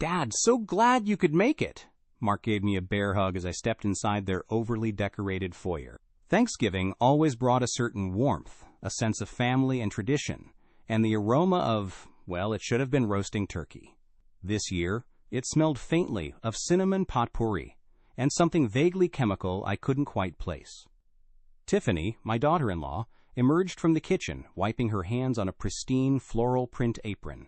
Dad, so glad you could make it. Mark gave me a bear hug as I stepped inside their overly decorated foyer. Thanksgiving always brought a certain warmth, a sense of family and tradition, and the aroma of, well, it should have been roasting turkey. This year, it smelled faintly of cinnamon potpourri, and something vaguely chemical I couldn't quite place. Tiffany, my daughter-in-law, emerged from the kitchen, wiping her hands on a pristine floral print apron.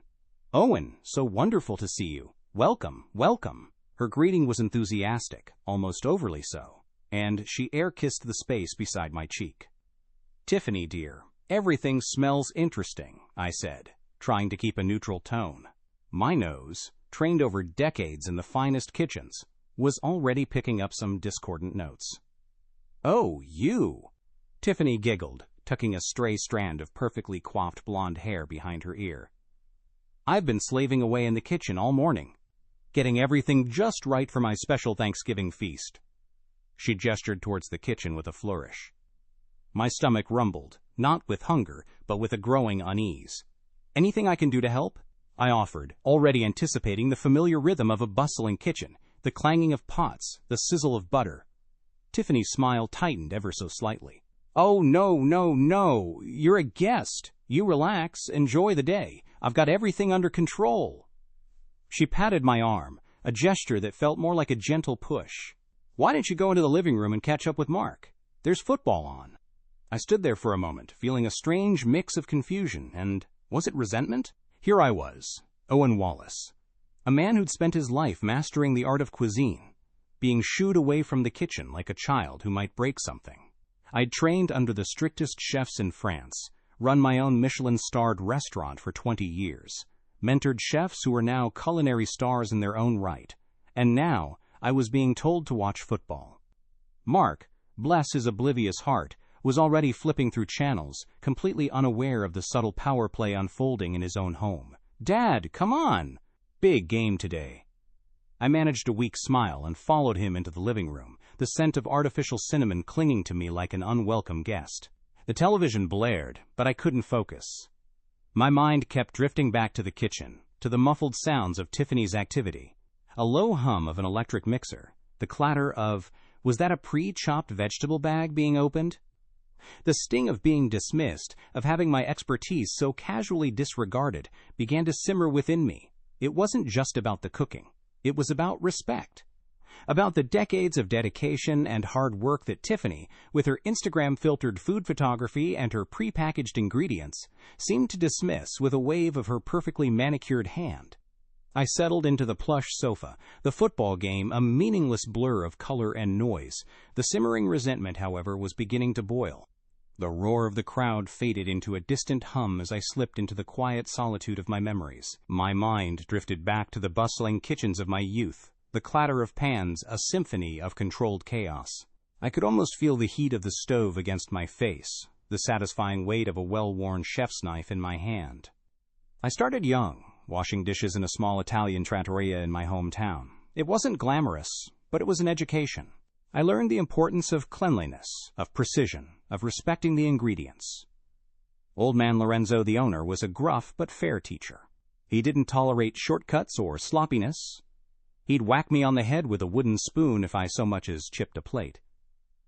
"Owen, so wonderful to see you. Welcome, welcome." Her greeting was enthusiastic, almost overly so, and she air-kissed the space beside my cheek. "Tiffany, dear, everything smells interesting," I said, trying to keep a neutral tone. My nose, trained over decades in the finest kitchens, was already picking up some discordant notes. "Oh, you!" Tiffany giggled, tucking a stray strand of perfectly coiffed blonde hair behind her ear. "I've been slaving away in the kitchen all morning, getting everything just right for my special Thanksgiving feast." She gestured towards the kitchen with a flourish. My stomach rumbled, not with hunger, but with a growing unease. "Anything I can do to help?" I offered, already anticipating the familiar rhythm of a bustling kitchen, the clanging of pots, the sizzle of butter. Tiffany's smile tightened ever so slightly. "Oh, no. You're a guest. You relax, enjoy the day. I've got everything under control." She patted my arm, a gesture that felt more like a gentle push. "Why don't you go into the living room and catch up with Mark? There's football on." I stood there for a moment, feeling a strange mix of confusion and, was it resentment? Here I was, Owen Wallace, a man who'd spent his life mastering the art of cuisine, being shooed away from the kitchen like a child who might break something. I'd trained under the strictest chefs in France, run my own Michelin-starred restaurant for 20 years, mentored chefs who were now culinary stars in their own right, and now I was being told to watch football. Mark, bless his oblivious heart, was already flipping through channels, completely unaware of the subtle power play unfolding in his own home. "Dad, come on! Big game today." I managed a weak smile and followed him into the living room, the scent of artificial cinnamon clinging to me like an unwelcome guest. The television blared, but I couldn't focus. My mind kept drifting back to the kitchen, to the muffled sounds of Tiffany's activity. A low hum of an electric mixer, the clatter of, was that a pre-chopped vegetable bag being opened? The sting of being dismissed, of having my expertise so casually disregarded, began to simmer within me. It wasn't just about the cooking. It was about respect. About the decades of dedication and hard work that Tiffany, with her Instagram-filtered food photography and her pre-packaged ingredients, seemed to dismiss with a wave of her perfectly manicured hand. I settled into the plush sofa, the football game a meaningless blur of color and noise. The simmering resentment, however, was beginning to boil. The roar of the crowd faded into a distant hum as I slipped into the quiet solitude of my memories. My mind drifted back to the bustling kitchens of my youth, the clatter of pans, a symphony of controlled chaos. I could almost feel the heat of the stove against my face, the satisfying weight of a well-worn chef's knife in my hand. I started young, washing dishes in a small Italian trattoria in my hometown. It wasn't glamorous, but it was an education. I learned the importance of cleanliness, of precision, of respecting the ingredients. Old man Lorenzo, the owner, was a gruff but fair teacher. He didn't tolerate shortcuts or sloppiness. He'd whack me on the head with a wooden spoon if I so much as chipped a plate.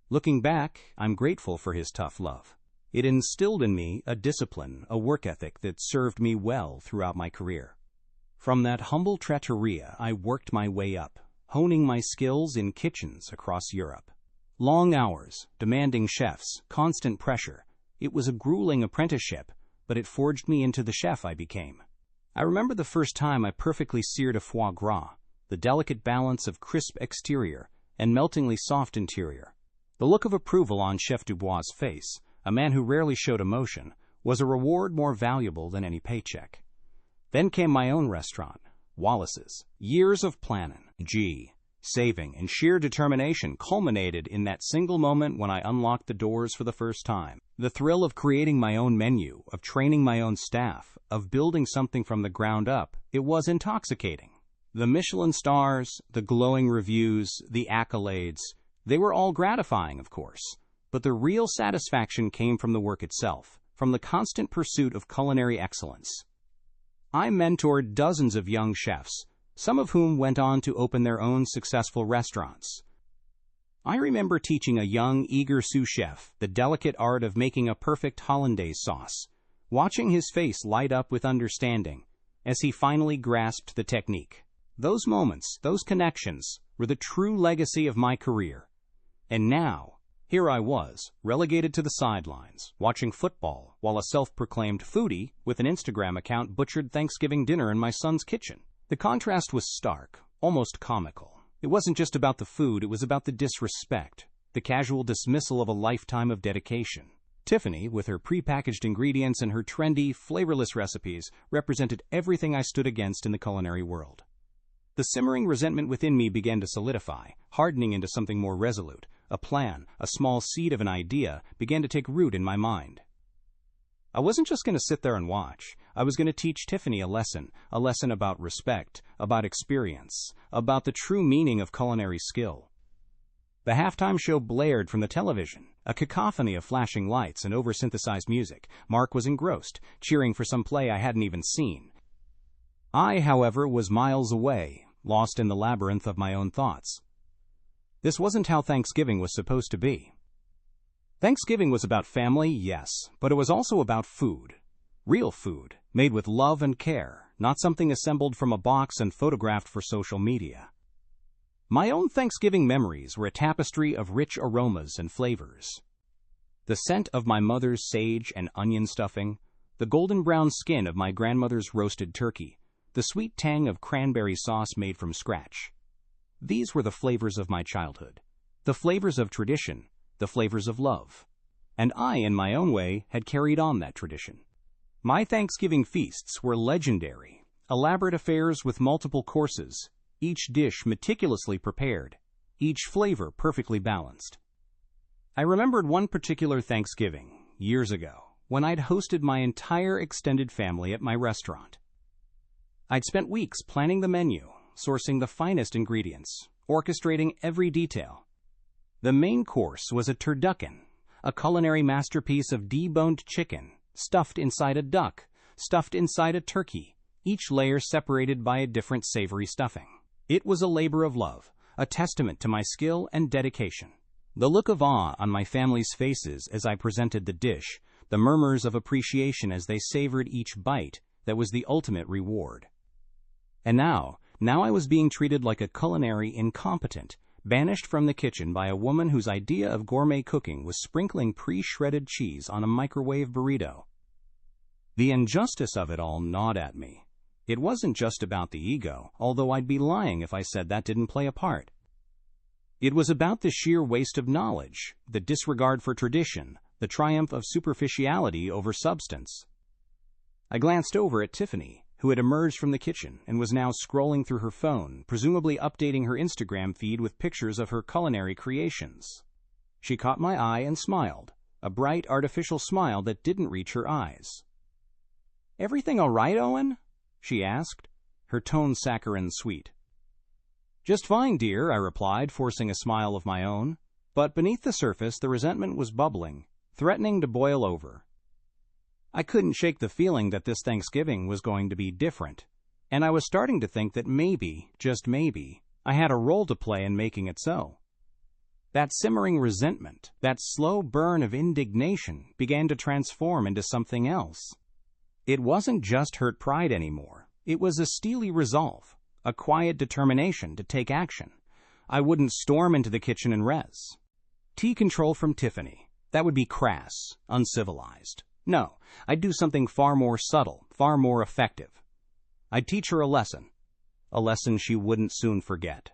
Looking back, I'm grateful for his tough love. It instilled in me a discipline, a work ethic that served me well throughout my career. From that humble trattoria, I worked my way up, honing my skills in kitchens across Europe. Long hours, demanding chefs, constant pressure. It was a grueling apprenticeship, but it forged me into the chef I became. I remember the first time I perfectly seared a foie gras, the delicate balance of crisp exterior and meltingly soft interior. The look of approval on Chef Dubois' face, a man who rarely showed emotion, was a reward more valuable than any paycheck. Then came my own restaurant, Wallace's. Years of planning, saving, and sheer determination culminated in that single moment when I unlocked the doors for the first time. The thrill of creating my own menu, of training my own staff, of building something from the ground up, it was intoxicating. The Michelin stars, the glowing reviews, the accolades, they were all gratifying, of course, but the real satisfaction came from the work itself, from the constant pursuit of culinary excellence. I mentored dozens of young chefs, some of whom went on to open their own successful restaurants. I remember teaching a young, eager sous chef the delicate art of making a perfect hollandaise sauce, watching his face light up with understanding as he finally grasped the technique. Those moments, those connections, were the true legacy of my career. And now, here I was, relegated to the sidelines, watching football, while a self-proclaimed foodie with an Instagram account butchered Thanksgiving dinner in my son's kitchen. The contrast was stark, almost comical. It wasn't just about the food, it was about the disrespect, the casual dismissal of a lifetime of dedication. Tiffany, with her prepackaged ingredients and her trendy, flavorless recipes, represented everything I stood against in the culinary world. The simmering resentment within me began to solidify, hardening into something more resolute. A plan, a small seed of an idea, began to take root in my mind. I wasn't just going to sit there and watch. I was going to teach Tiffany a lesson about respect, about experience, about the true meaning of culinary skill. The halftime show blared from the television, a cacophony of flashing lights and over-synthesized music. Mark was engrossed, cheering for some play I hadn't even seen. I, however, was miles away, lost in the labyrinth of my own thoughts. This wasn't how Thanksgiving was supposed to be. Thanksgiving was about family, yes, but it was also about food. Real food, made with love and care, not something assembled from a box and photographed for social media. My own Thanksgiving memories were a tapestry of rich aromas and flavors. The scent of my mother's sage and onion stuffing, the golden brown skin of my grandmother's roasted turkey, the sweet tang of cranberry sauce made from scratch. These were the flavors of my childhood, the flavors of tradition, the flavors of love. And I, in my own way, had carried on that tradition. My Thanksgiving feasts were legendary, elaborate affairs with multiple courses, each dish meticulously prepared, each flavor perfectly balanced. I remembered one particular Thanksgiving, years ago, when I'd hosted my entire extended family at my restaurant. I'd spent weeks planning the menu, sourcing the finest ingredients, orchestrating every detail. The main course was a turducken, a culinary masterpiece of deboned chicken, stuffed inside a duck, stuffed inside a turkey, each layer separated by a different savory stuffing. It was a labor of love, a testament to my skill and dedication. The look of awe on my family's faces as I presented the dish, the murmurs of appreciation as they savored each bite, that was the ultimate reward. And now I was being treated like a culinary incompetent, banished from the kitchen by a woman whose idea of gourmet cooking was sprinkling pre-shredded cheese on a microwave burrito. The injustice of it all gnawed at me. It wasn't just about the ego, although I'd be lying if I said that didn't play a part. It was about the sheer waste of knowledge, the disregard for tradition, the triumph of superficiality over substance. I glanced over at Tiffany, who had emerged from the kitchen and was now scrolling through her phone, presumably updating her Instagram feed with pictures of her culinary creations. She caught my eye and smiled, a bright, artificial smile that didn't reach her eyes. "Everything all right, Owen?" she asked, her tone saccharine sweet. "Just fine, dear," I replied, forcing a smile of my own. But beneath the surface, the resentment was bubbling, threatening to boil over. I couldn't shake the feeling that this Thanksgiving was going to be different, and I was starting to think that maybe, just maybe, I had a role to play in making it so. That simmering resentment, that slow burn of indignation, began to transform into something else. It wasn't just hurt pride anymore. It was a steely resolve, a quiet determination to take action. I wouldn't storm into the kitchen and res. Tea control from Tiffany. That would be crass, uncivilized. No, I'd do something far more subtle, far more effective. I'd teach her a lesson she wouldn't soon forget.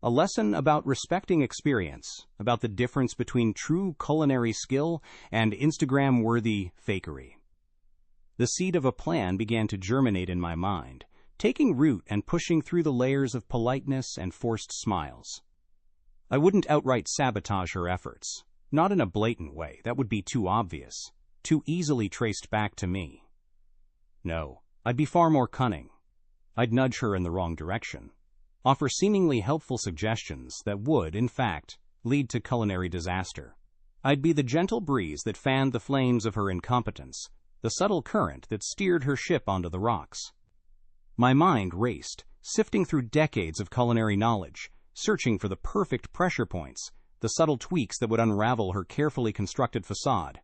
A lesson about respecting experience, about the difference between true culinary skill and Instagram-worthy fakery. The seed of a plan began to germinate in my mind, taking root and pushing through the layers of politeness and forced smiles. I wouldn't outright sabotage her efforts, not in a blatant way, that would be too obvious, too easily traced back to me. No, I'd be far more cunning. I'd nudge her in the wrong direction, offer seemingly helpful suggestions that would, in fact, lead to culinary disaster. I'd be the gentle breeze that fanned the flames of her incompetence, the subtle current that steered her ship onto the rocks. My mind raced, sifting through decades of culinary knowledge, searching for the perfect pressure points, the subtle tweaks that would unravel her carefully constructed facade.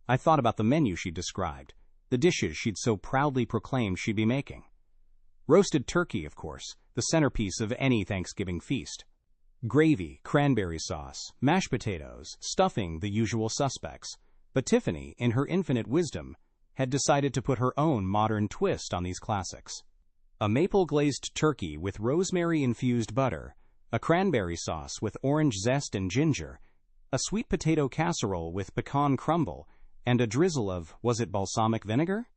I thought about the menu she'd described, the dishes she'd so proudly proclaimed she'd be making. Roasted turkey, of course, the centerpiece of any Thanksgiving feast. Gravy, cranberry sauce, mashed potatoes, stuffing, the usual suspects. But Tiffany, in her infinite wisdom, had decided to put her own modern twist on these classics. A maple-glazed turkey with rosemary-infused butter, a cranberry sauce with orange zest and ginger, a sweet potato casserole with pecan crumble, and a drizzle of, was it balsamic vinegar?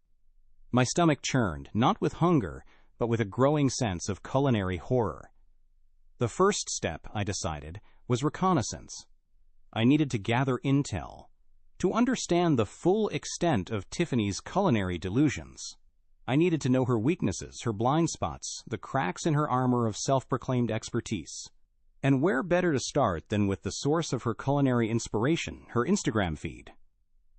My stomach churned, not with hunger, but with a growing sense of culinary horror. The first step, I decided, was reconnaissance. I needed to gather intel, to understand the full extent of Tiffany's culinary delusions. I needed to know her weaknesses, her blind spots, the cracks in her armor of self-proclaimed expertise. And where better to start than with the source of her culinary inspiration, her Instagram feed?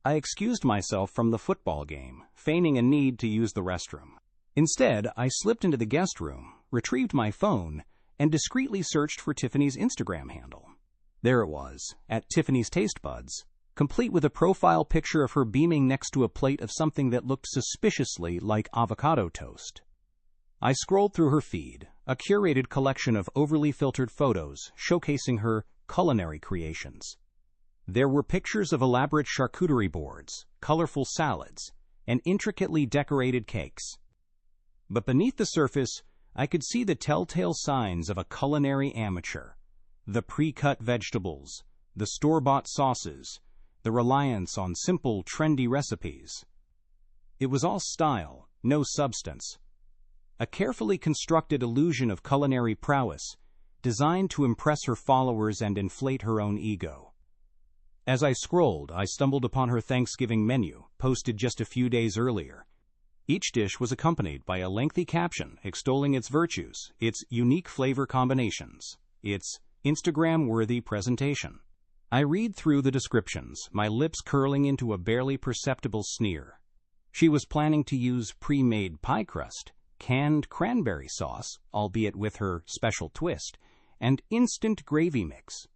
I excused myself from the football game, feigning a need to use the restroom. Instead, I slipped into the guest room, retrieved my phone, and discreetly searched for Tiffany's Instagram handle. There it was, at Tiffany's Taste Buds, complete with a profile picture of her beaming next to a plate of something that looked suspiciously like avocado toast. I scrolled through her feed, a curated collection of overly filtered photos showcasing her culinary creations. There were pictures of elaborate charcuterie boards, colorful salads, and intricately decorated cakes. But beneath the surface, I could see the telltale signs of a culinary amateur. The pre-cut vegetables, the store-bought sauces, the reliance on simple, trendy recipes. It was all style, no substance. A carefully constructed illusion of culinary prowess, designed to impress her followers and inflate her own ego. As I scrolled, I stumbled upon her Thanksgiving menu, posted just a few days earlier. Each dish was accompanied by a lengthy caption extolling its virtues, its unique flavor combinations, its Instagram-worthy presentation. I read through the descriptions, my lips curling into a barely perceptible sneer. She was planning to use pre-made pie crust, canned cranberry sauce, albeit with her special twist, and instant gravy mix.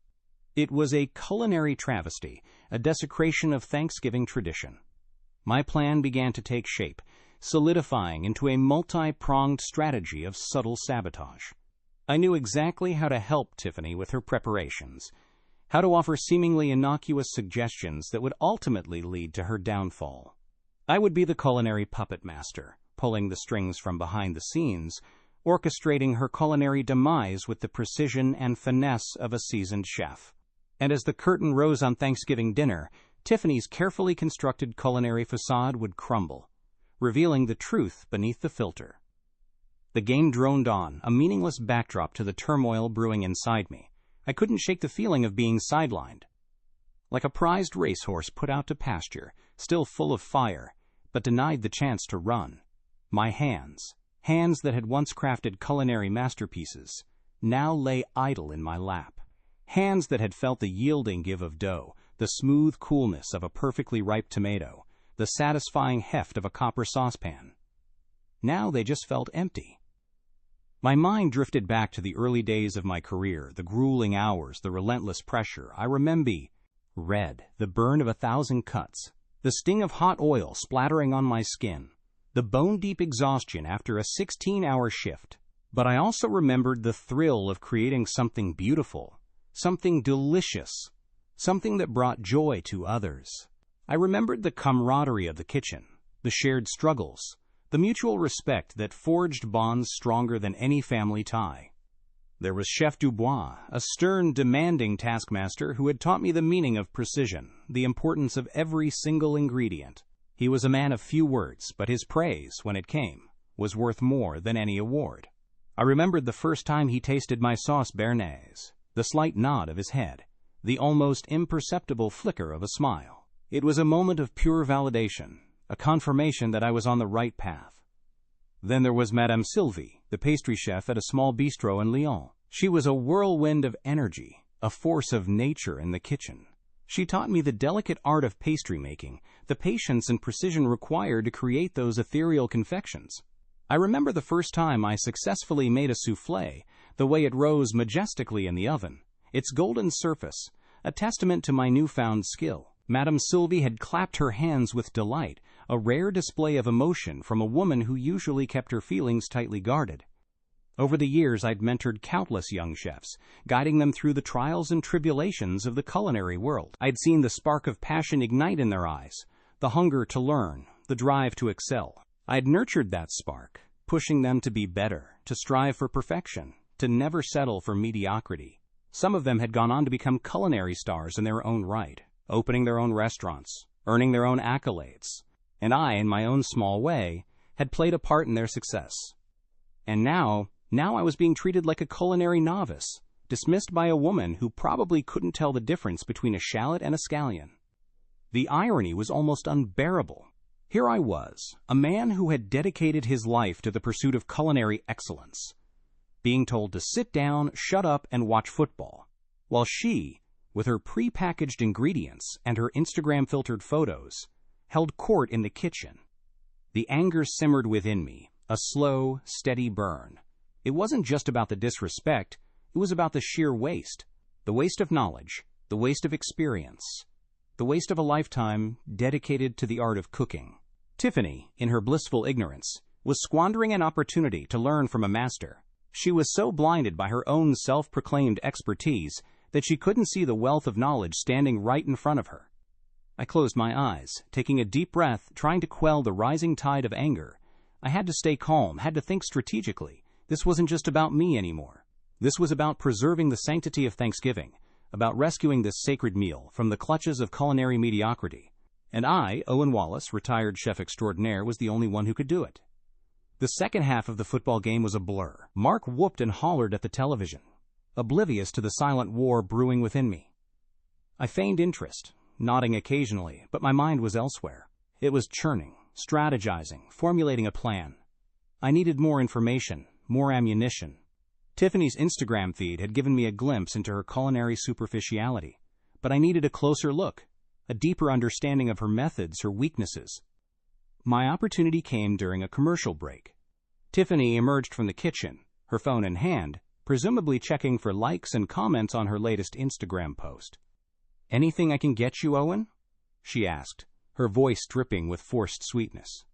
It was a culinary travesty, a desecration of Thanksgiving tradition. My plan began to take shape, solidifying into a multi-pronged strategy of subtle sabotage. I knew exactly how to help Tiffany with her preparations, how to offer seemingly innocuous suggestions that would ultimately lead to her downfall. I would be the culinary puppet master, pulling the strings from behind the scenes, orchestrating her culinary demise with the precision and finesse of a seasoned chef. And as the curtain rose on Thanksgiving dinner, Tiffany's carefully constructed culinary facade would crumble, revealing the truth beneath the filter. The game droned on, a meaningless backdrop to the turmoil brewing inside me. I couldn't shake the feeling of being sidelined. Like a prized racehorse put out to pasture, still full of fire, but denied the chance to run. My hands that had once crafted culinary masterpieces, now lay idle in my lap. Hands that had felt the yielding give of dough, the smooth coolness of a perfectly ripe tomato, the satisfying heft of a copper saucepan. Now they just felt empty. My mind drifted back to the early days of my career, the grueling hours, the relentless pressure. I remember red, the burn of 1,000 cuts, the sting of hot oil splattering on my skin, the bone-deep exhaustion after a 16-hour shift. But I also remembered the thrill of creating something beautiful, something delicious, something that brought joy to others. I remembered the camaraderie of the kitchen, the shared struggles, the mutual respect that forged bonds stronger than any family tie. There was Chef Dubois, a stern, demanding taskmaster who had taught me the meaning of precision, the importance of every single ingredient. He was a man of few words, but his praise, when it came, was worth more than any award. I remembered the first time he tasted my sauce béarnaise, the slight nod of his head, the almost imperceptible flicker of a smile. It was a moment of pure validation, a confirmation that I was on the right path. Then there was Madame Sylvie, the pastry chef at a small bistro in Lyon. She was a whirlwind of energy, a force of nature in the kitchen. She taught me the delicate art of pastry making, the patience and precision required to create those ethereal confections. I remember the first time I successfully made a soufflé, the way it rose majestically in the oven, its golden surface, a testament to my newfound skill. Madame Sylvie had clapped her hands with delight, a rare display of emotion from a woman who usually kept her feelings tightly guarded. Over the years, I'd mentored countless young chefs, guiding them through the trials and tribulations of the culinary world. I'd seen the spark of passion ignite in their eyes, the hunger to learn, the drive to excel. I'd nurtured that spark, pushing them to be better, to strive for perfection, to never settle for mediocrity. Some of them had gone on to become culinary stars in their own right, opening their own restaurants, earning their own accolades. And I, in my own small way, had played a part in their success. And now I was being treated like a culinary novice, dismissed by a woman who probably couldn't tell the difference between a shallot and a scallion. The irony was almost unbearable. Here I was, a man who had dedicated his life to the pursuit of culinary excellence, being told to sit down, shut up, and watch football, while she, with her pre-packaged ingredients and her Instagram-filtered photos, held court in the kitchen. The anger simmered within me, a slow, steady burn. It wasn't just about the disrespect, it was about the sheer waste. The waste of knowledge, the waste of experience, the waste of a lifetime dedicated to the art of cooking. Tiffany, in her blissful ignorance, was squandering an opportunity to learn from a master. She was so blinded by her own self-proclaimed expertise that she couldn't see the wealth of knowledge standing right in front of her. I closed my eyes, taking a deep breath, trying to quell the rising tide of anger. I had to stay calm, had to think strategically. This wasn't just about me anymore. This was about preserving the sanctity of Thanksgiving, about rescuing this sacred meal from the clutches of culinary mediocrity. And I, Owen Wallace, retired chef extraordinaire, was the only one who could do it. The second half of the football game was a blur. Mark whooped and hollered at the television, oblivious to the silent war brewing within me. I feigned interest, nodding occasionally, but my mind was elsewhere. It was churning, strategizing, formulating a plan. I needed more information, more ammunition. Tiffany's Instagram feed had given me a glimpse into her culinary superficiality, but I needed a closer look, a deeper understanding of her methods, her weaknesses. My opportunity came during a commercial break. Tiffany emerged from the kitchen, her phone in hand, presumably checking for likes and comments on her latest Instagram post. "Anything I can get you, Owen?" she asked, her voice dripping with forced sweetness.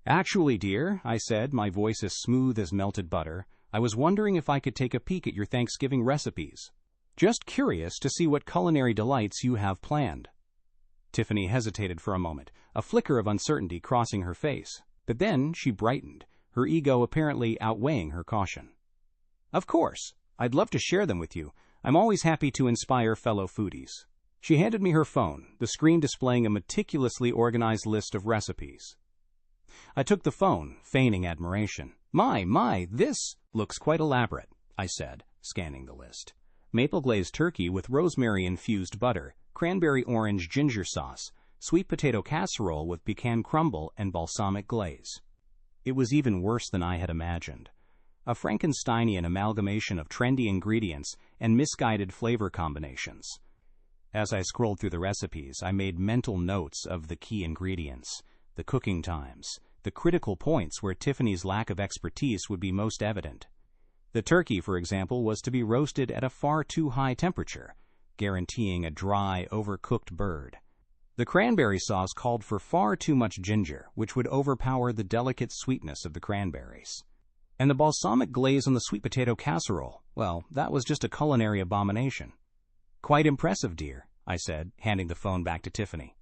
"Actually, dear," I said, my voice as smooth as melted butter, "I was wondering if I could take a peek at your Thanksgiving recipes. Just curious to see what culinary delights you have planned." Tiffany hesitated for a moment, a flicker of uncertainty crossing her face. But then she brightened, her ego apparently outweighing her caution. "Of course. I'd love to share them with you. I'm always happy to inspire fellow foodies." She handed me her phone, the screen displaying a meticulously organized list of recipes. I took the phone, feigning admiration. My, this looks quite elaborate," I said, scanning the list. Maple glazed turkey with rosemary-infused butter, cranberry orange ginger sauce, sweet potato casserole with pecan crumble and balsamic glaze. It was even worse than I had imagined. A Frankensteinian amalgamation of trendy ingredients and misguided flavor combinations. As I scrolled through the recipes, I made mental notes of the key ingredients, the cooking times, the critical points where Tiffany's lack of expertise would be most evident. The turkey, for example, was to be roasted at a far too high temperature, guaranteeing a dry, overcooked bird. The cranberry sauce called for far too much ginger, which would overpower the delicate sweetness of the cranberries. And the balsamic glaze on the sweet potato casserole, well, that was just a culinary abomination. "Quite impressive, dear," I said, handing the phone back to Tiffany.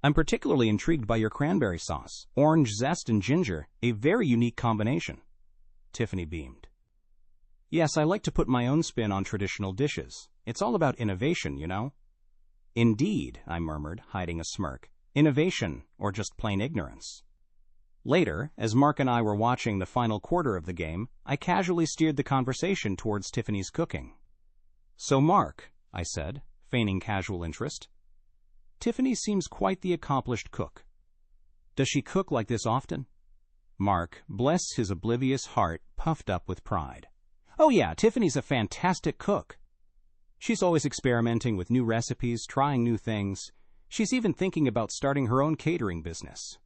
"I'm particularly intrigued by your cranberry sauce. Orange zest and ginger, a very unique combination." Tiffany beamed. "Yes, I like to put my own spin on traditional dishes. It's all about innovation, you know." "Indeed," I murmured, hiding a smirk. "Innovation, or just plain ignorance." Later, as Mark and I were watching the final quarter of the game, I casually steered the conversation towards Tiffany's cooking. "So, Mark," I said, feigning casual interest, "Tiffany seems quite the accomplished cook. Does she cook like this often?" Mark, bless his oblivious heart, puffed up with pride. "Oh yeah, Tiffany's a fantastic cook. She's always experimenting with new recipes, trying new things. She's even thinking about starting her own catering business."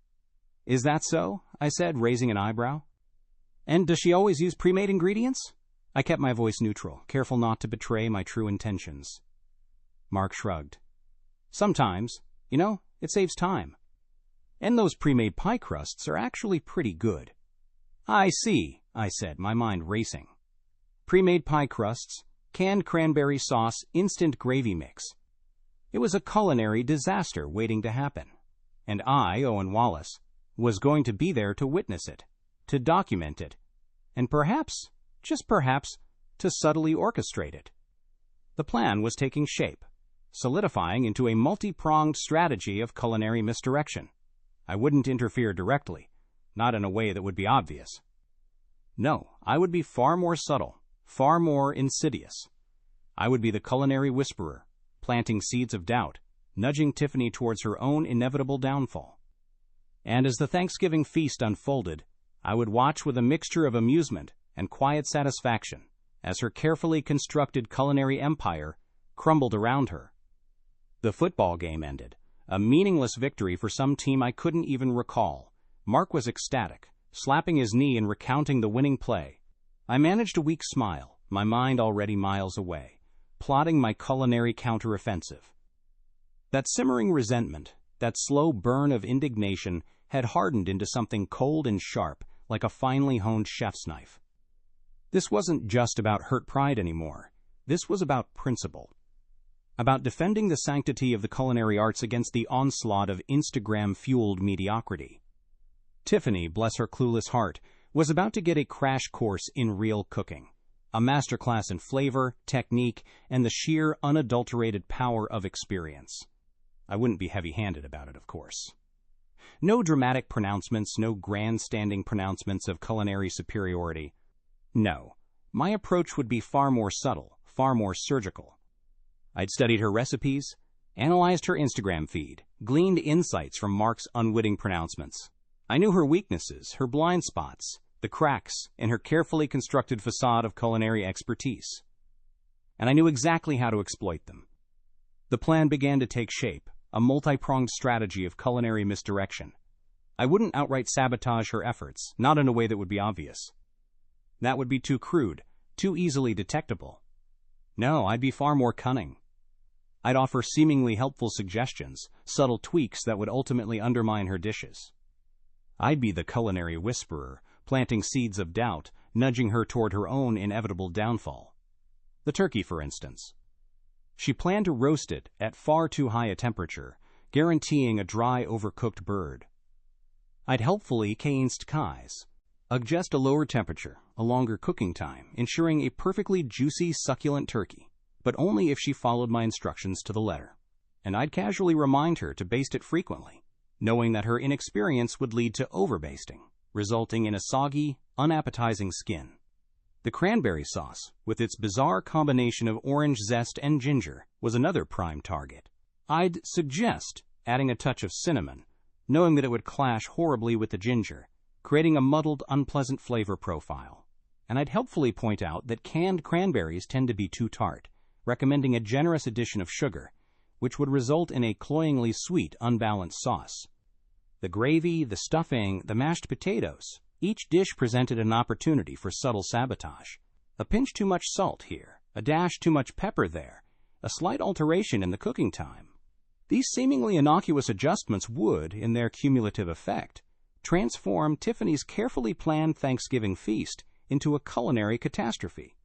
"Is that so?" I said, raising an eyebrow. And does she always use pre-made ingredients? I kept my voice neutral, careful not to betray my true intentions. Mark shrugged. Sometimes, it saves time. And those pre-made pie crusts are actually pretty good. I see, I said, my mind racing. Pre-made pie crusts, canned cranberry sauce, instant gravy mix. It was a culinary disaster waiting to happen. And I, Owen Wallace, was going to be there to witness it, to document it, and perhaps, just perhaps, to subtly orchestrate it. The plan was taking shape, solidifying into a multi-pronged strategy of culinary misdirection. I wouldn't interfere directly, not in a way that would be obvious. No, I would be far more subtle, far more insidious. I would be the culinary whisperer, planting seeds of doubt, nudging Tiffany towards her own inevitable downfall. And as the Thanksgiving feast unfolded, I would watch with a mixture of amusement and quiet satisfaction as her carefully constructed culinary empire crumbled around her. The football game ended, a meaningless victory for some team I couldn't even recall. Mark was ecstatic, slapping his knee and recounting the winning play. I managed a weak smile, my mind already miles away, plotting my culinary counteroffensive. That simmering resentment, that slow burn of indignation, had hardened into something cold and sharp, like a finely honed chef's knife. This wasn't just about hurt pride anymore. This was about principle. About defending the sanctity of the culinary arts against the onslaught of Instagram-fueled mediocrity. Tiffany, bless her clueless heart, was about to get a crash course in real cooking, a masterclass in flavor, technique, and the sheer, unadulterated power of experience. I wouldn't be heavy-handed about it, of course. No dramatic pronouncements, no grandstanding pronouncements of culinary superiority. No, my approach would be far more subtle, far more surgical. I'd studied her recipes, analyzed her Instagram feed, gleaned insights from Mark's unwitting pronouncements. I knew her weaknesses, her blind spots, the cracks in her carefully constructed facade of culinary expertise. And I knew exactly how to exploit them. The plan began to take shape, a multi-pronged strategy of culinary misdirection. I wouldn't outright sabotage her efforts, not in a way that would be obvious. That would be too crude, too easily detectable. No, I'd be far more cunning. I'd offer seemingly helpful suggestions, subtle tweaks that would ultimately undermine her dishes. I'd be the culinary whisperer, planting seeds of doubt, nudging her toward her own inevitable downfall. The turkey, for instance. She planned to roast it at far too high a temperature, guaranteeing a dry, overcooked bird. I'd helpfully cadenced Kai's. Adjust a lower temperature, a longer cooking time, ensuring a perfectly juicy, succulent turkey, but only if she followed my instructions to the letter. And I'd casually remind her to baste it frequently, knowing that her inexperience would lead to overbasting, resulting in a soggy, unappetizing skin. The cranberry sauce, with its bizarre combination of orange zest and ginger, was another prime target. I'd suggest adding a touch of cinnamon, knowing that it would clash horribly with the ginger, creating a muddled, unpleasant flavor profile. And I'd helpfully point out that canned cranberries tend to be too tart, recommending a generous addition of sugar, which would result in a cloyingly sweet, unbalanced sauce. The gravy, the stuffing, the mashed potatoes, each dish presented an opportunity for subtle sabotage. A pinch too much salt here, a dash too much pepper there, a slight alteration in the cooking time. These seemingly innocuous adjustments would, in their cumulative effect, transform Tiffany's carefully planned Thanksgiving feast into a culinary catastrophe.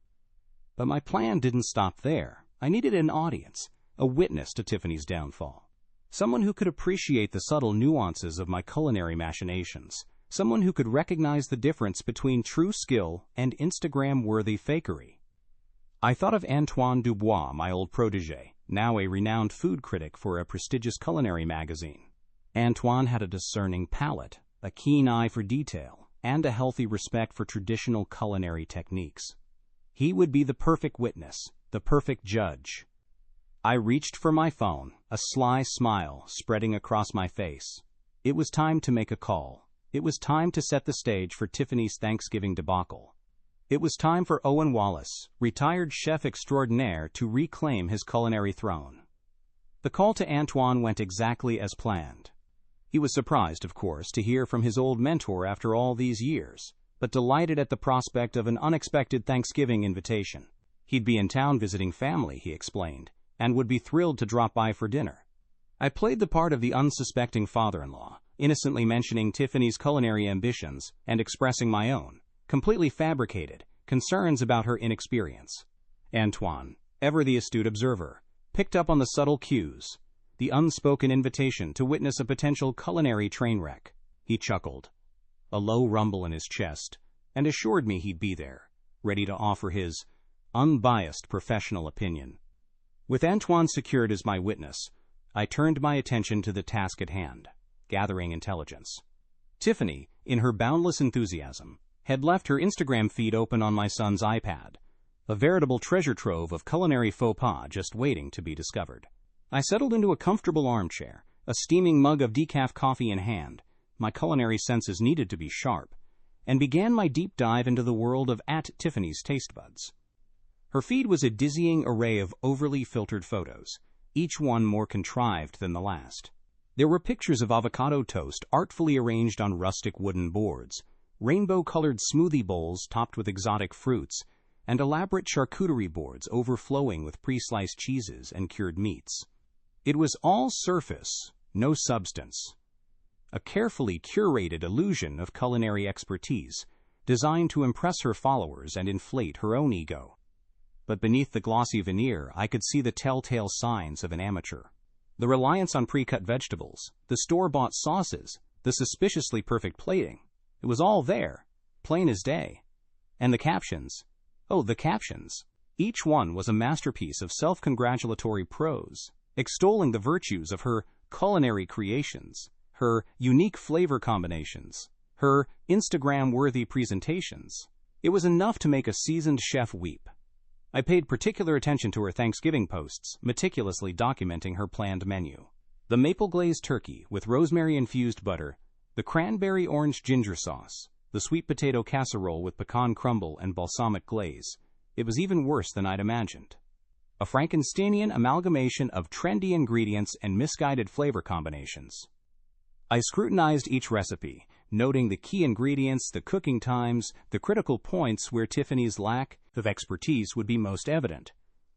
But my plan didn't stop there. I needed an audience, a witness to Tiffany's downfall. Someone who could appreciate the subtle nuances of my culinary machinations. Someone who could recognize the difference between true skill and Instagram-worthy fakery. I thought of Antoine Dubois, my old protégé, now a renowned food critic for a prestigious culinary magazine. Antoine had a discerning palate, a keen eye for detail, and a healthy respect for traditional culinary techniques. He would be the perfect witness, the perfect judge. I reached for my phone, a sly smile spreading across my face. It was time to make a call. It was time to set the stage for Tiffany's Thanksgiving debacle. It was time for Owen Wallace, retired chef extraordinaire, to reclaim his culinary throne. The call to Antoine went exactly as planned. He was surprised, of course, to hear from his old mentor after all these years, but delighted at the prospect of an unexpected Thanksgiving invitation. He'd be in town visiting family, he explained, and would be thrilled to drop by for dinner. I played the part of the unsuspecting father-in-law, innocently mentioning Tiffany's culinary ambitions and expressing my own, completely fabricated, concerns about her inexperience. Antoine, ever the astute observer, picked up on the subtle cues, the unspoken invitation to witness a potential culinary train wreck. He chuckled, a low rumble in his chest, and assured me he'd be there, ready to offer his unbiased professional opinion. With Antoine secured as my witness, I turned my attention to the task at hand, gathering intelligence. Tiffany, in her boundless enthusiasm, had left her Instagram feed open on my son's iPad, a veritable treasure trove of culinary faux pas just waiting to be discovered. I settled into a comfortable armchair, a steaming mug of decaf coffee in hand. My culinary senses needed to be sharp, and began my deep dive into the world of @Tiffany's taste buds. Her feed was a dizzying array of overly filtered photos, each one more contrived than the last. There were pictures of avocado toast artfully arranged on rustic wooden boards, rainbow-colored smoothie bowls topped with exotic fruits, and elaborate charcuterie boards overflowing with pre-sliced cheeses and cured meats. It was all surface, no substance. A carefully curated illusion of culinary expertise, designed to impress her followers and inflate her own ego. But beneath the glossy veneer, I could see the telltale signs of an amateur. The reliance on pre-cut vegetables, the store-bought sauces, the suspiciously perfect plating. It was all there, plain as day. And the captions. Oh, the captions. Each one was a masterpiece of self-congratulatory prose, extolling the virtues of her culinary creations, her unique flavor combinations, her Instagram-worthy presentations. It was enough to make a seasoned chef weep. I paid particular attention to her Thanksgiving posts, meticulously documenting her planned menu. The maple glazed turkey with rosemary-infused butter, the cranberry orange ginger sauce, the sweet potato casserole with pecan crumble and balsamic glaze. It was even worse than I'd imagined. A Frankensteinian amalgamation of trendy ingredients and misguided flavor combinations. I scrutinized each recipe, noting the key ingredients, the cooking times, the critical points where Tiffany's lack of expertise would be most evident.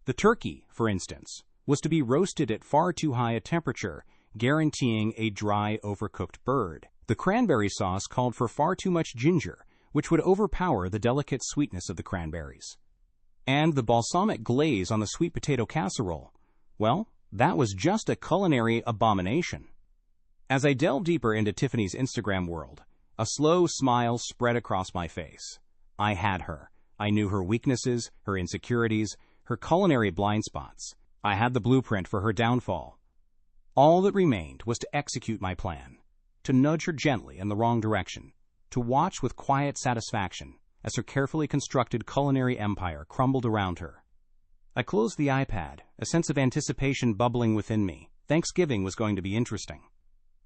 The turkey, for instance, was to be roasted at far too high a temperature, guaranteeing a dry, overcooked bird. The cranberry sauce called for far too much ginger, which would overpower the delicate sweetness of the cranberries. And the balsamic glaze on the sweet potato casserole, well, that was just a culinary abomination. As I delved deeper into Tiffany's Instagram world, a slow smile spread across my face. I had her. I knew her weaknesses, her insecurities, her culinary blind spots. I had the blueprint for her downfall. All that remained was to execute my plan, to nudge her gently in the wrong direction, to watch with quiet satisfaction as her carefully constructed culinary empire crumbled around her. I closed the iPad, a sense of anticipation bubbling within me. Thanksgiving was going to be interesting.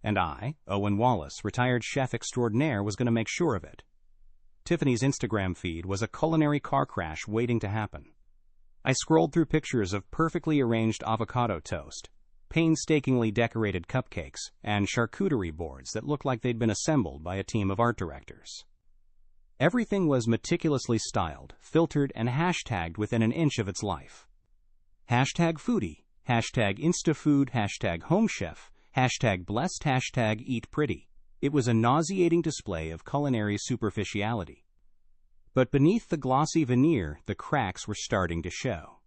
And I, Owen Wallace, retired chef extraordinaire, was going to make sure of it. Tiffany's Instagram feed was a culinary car crash waiting to happen. I scrolled through pictures of perfectly arranged avocado toast, painstakingly decorated cupcakes, and charcuterie boards that looked like they'd been assembled by a team of art directors. Everything was meticulously styled, filtered, and hashtagged within an inch of its life. Hashtag foodie, hashtag instafood, hashtag homechef, hashtag blessed, hashtag eat pretty. It was a nauseating display of culinary superficiality. But beneath the glossy veneer, the cracks were starting to show.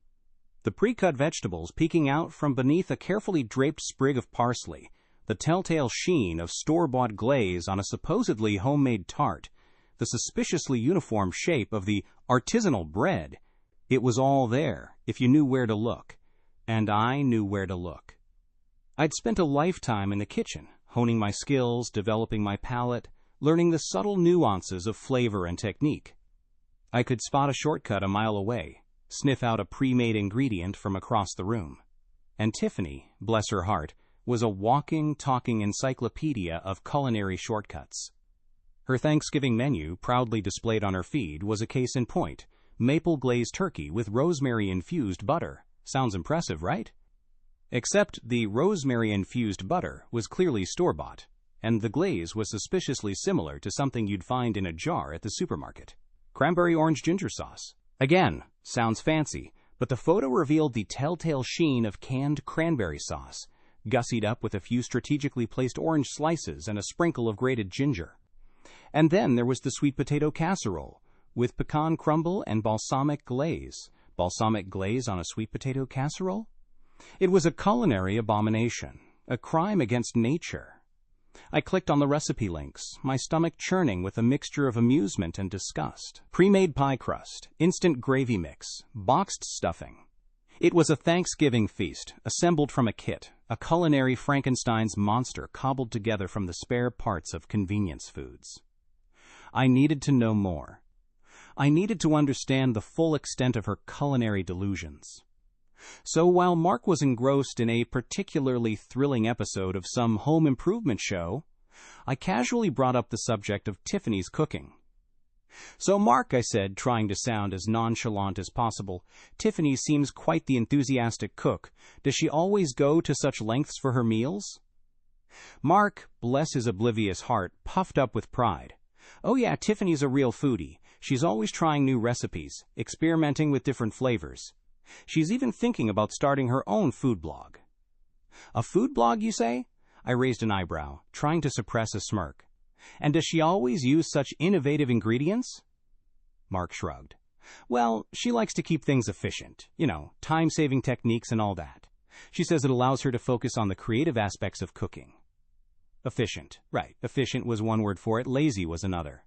The pre-cut vegetables peeking out from beneath a carefully draped sprig of parsley, the telltale sheen of store-bought glaze on a supposedly homemade tart, the suspiciously uniform shape of the artisanal bread. It was all there, if you knew where to look. And I knew where to look. I'd spent a lifetime in the kitchen, honing my skills, developing my palate, learning the subtle nuances of flavor and technique. I could spot a shortcut a mile away, sniff out a pre-made ingredient from across the room. And Tiffany, bless her heart, was a walking, talking encyclopedia of culinary shortcuts. Her Thanksgiving menu, proudly displayed on her feed, was a case in point: maple glazed turkey with rosemary-infused butter. Sounds impressive, right? Except the rosemary-infused butter was clearly store-bought, and the glaze was suspiciously similar to something you'd find in a jar at the supermarket. Cranberry orange ginger sauce. Again, sounds fancy, but the photo revealed the telltale sheen of canned cranberry sauce, gussied up with a few strategically placed orange slices and a sprinkle of grated ginger. And then there was the sweet potato casserole, with pecan crumble and balsamic glaze. Balsamic glaze on a sweet potato casserole? It was a culinary abomination, a crime against nature. I clicked on the recipe links, my stomach churning with a mixture of amusement and disgust. Pre-made pie crust, instant gravy mix, boxed stuffing. It was a Thanksgiving feast, assembled from a kit, a culinary Frankenstein's monster cobbled together from the spare parts of convenience foods. I needed to know more. I needed to understand the full extent of her culinary delusions. So while Mark was engrossed in a particularly thrilling episode of some home improvement show, I casually brought up the subject of Tiffany's cooking. "So Mark," I said, trying to sound as nonchalant as possible, "Tiffany seems quite the enthusiastic cook. Does she always go to such lengths for her meals?" Mark, bless his oblivious heart, puffed up with pride. "Oh yeah, Tiffany's a real foodie. She's always trying new recipes, experimenting with different flavors. She's even thinking about starting her own food blog." "A food blog, you say?" I raised an eyebrow, trying to suppress a smirk. "And does she always use such innovative ingredients?" Mark shrugged. "Well, she likes to keep things efficient. Time-saving techniques and all that. She says it allows her to focus on the creative aspects of cooking." Efficient. Right, efficient was one word for it, lazy was another.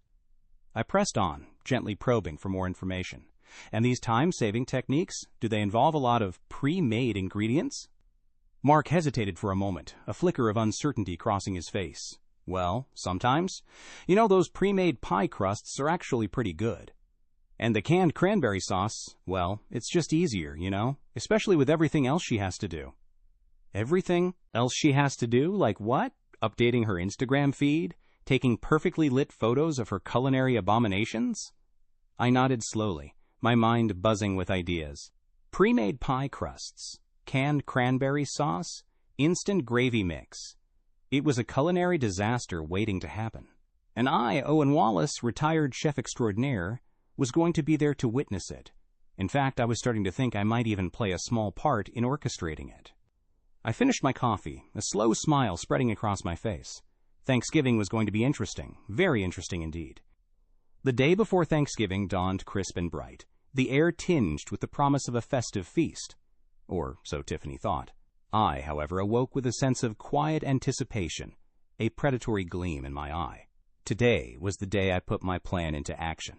I pressed on, gently probing for more information. "And these time-saving techniques, do they involve a lot of pre-made ingredients?" Mark hesitated for a moment, a flicker of uncertainty crossing his face. "Well, sometimes. Those pre-made pie crusts are actually pretty good. And the canned cranberry sauce, well, it's just easier, especially with everything else she has to do." "Everything else she has to do? Like what? Updating her Instagram feed? Taking perfectly lit photos of her culinary abominations?" I nodded slowly, my mind buzzing with ideas. Pre-made pie crusts, canned cranberry sauce, instant gravy mix. It was a culinary disaster waiting to happen. And I, Owen Wallace, retired chef extraordinaire, was going to be there to witness it. In fact, I was starting to think I might even play a small part in orchestrating it. I finished my coffee, a slow smile spreading across my face. Thanksgiving was going to be interesting, very interesting indeed. The day before Thanksgiving dawned crisp and bright, the air tinged with the promise of a festive feast. Or so Tiffany thought. I, however, awoke with a sense of quiet anticipation, a predatory gleam in my eye. Today was the day I put my plan into action.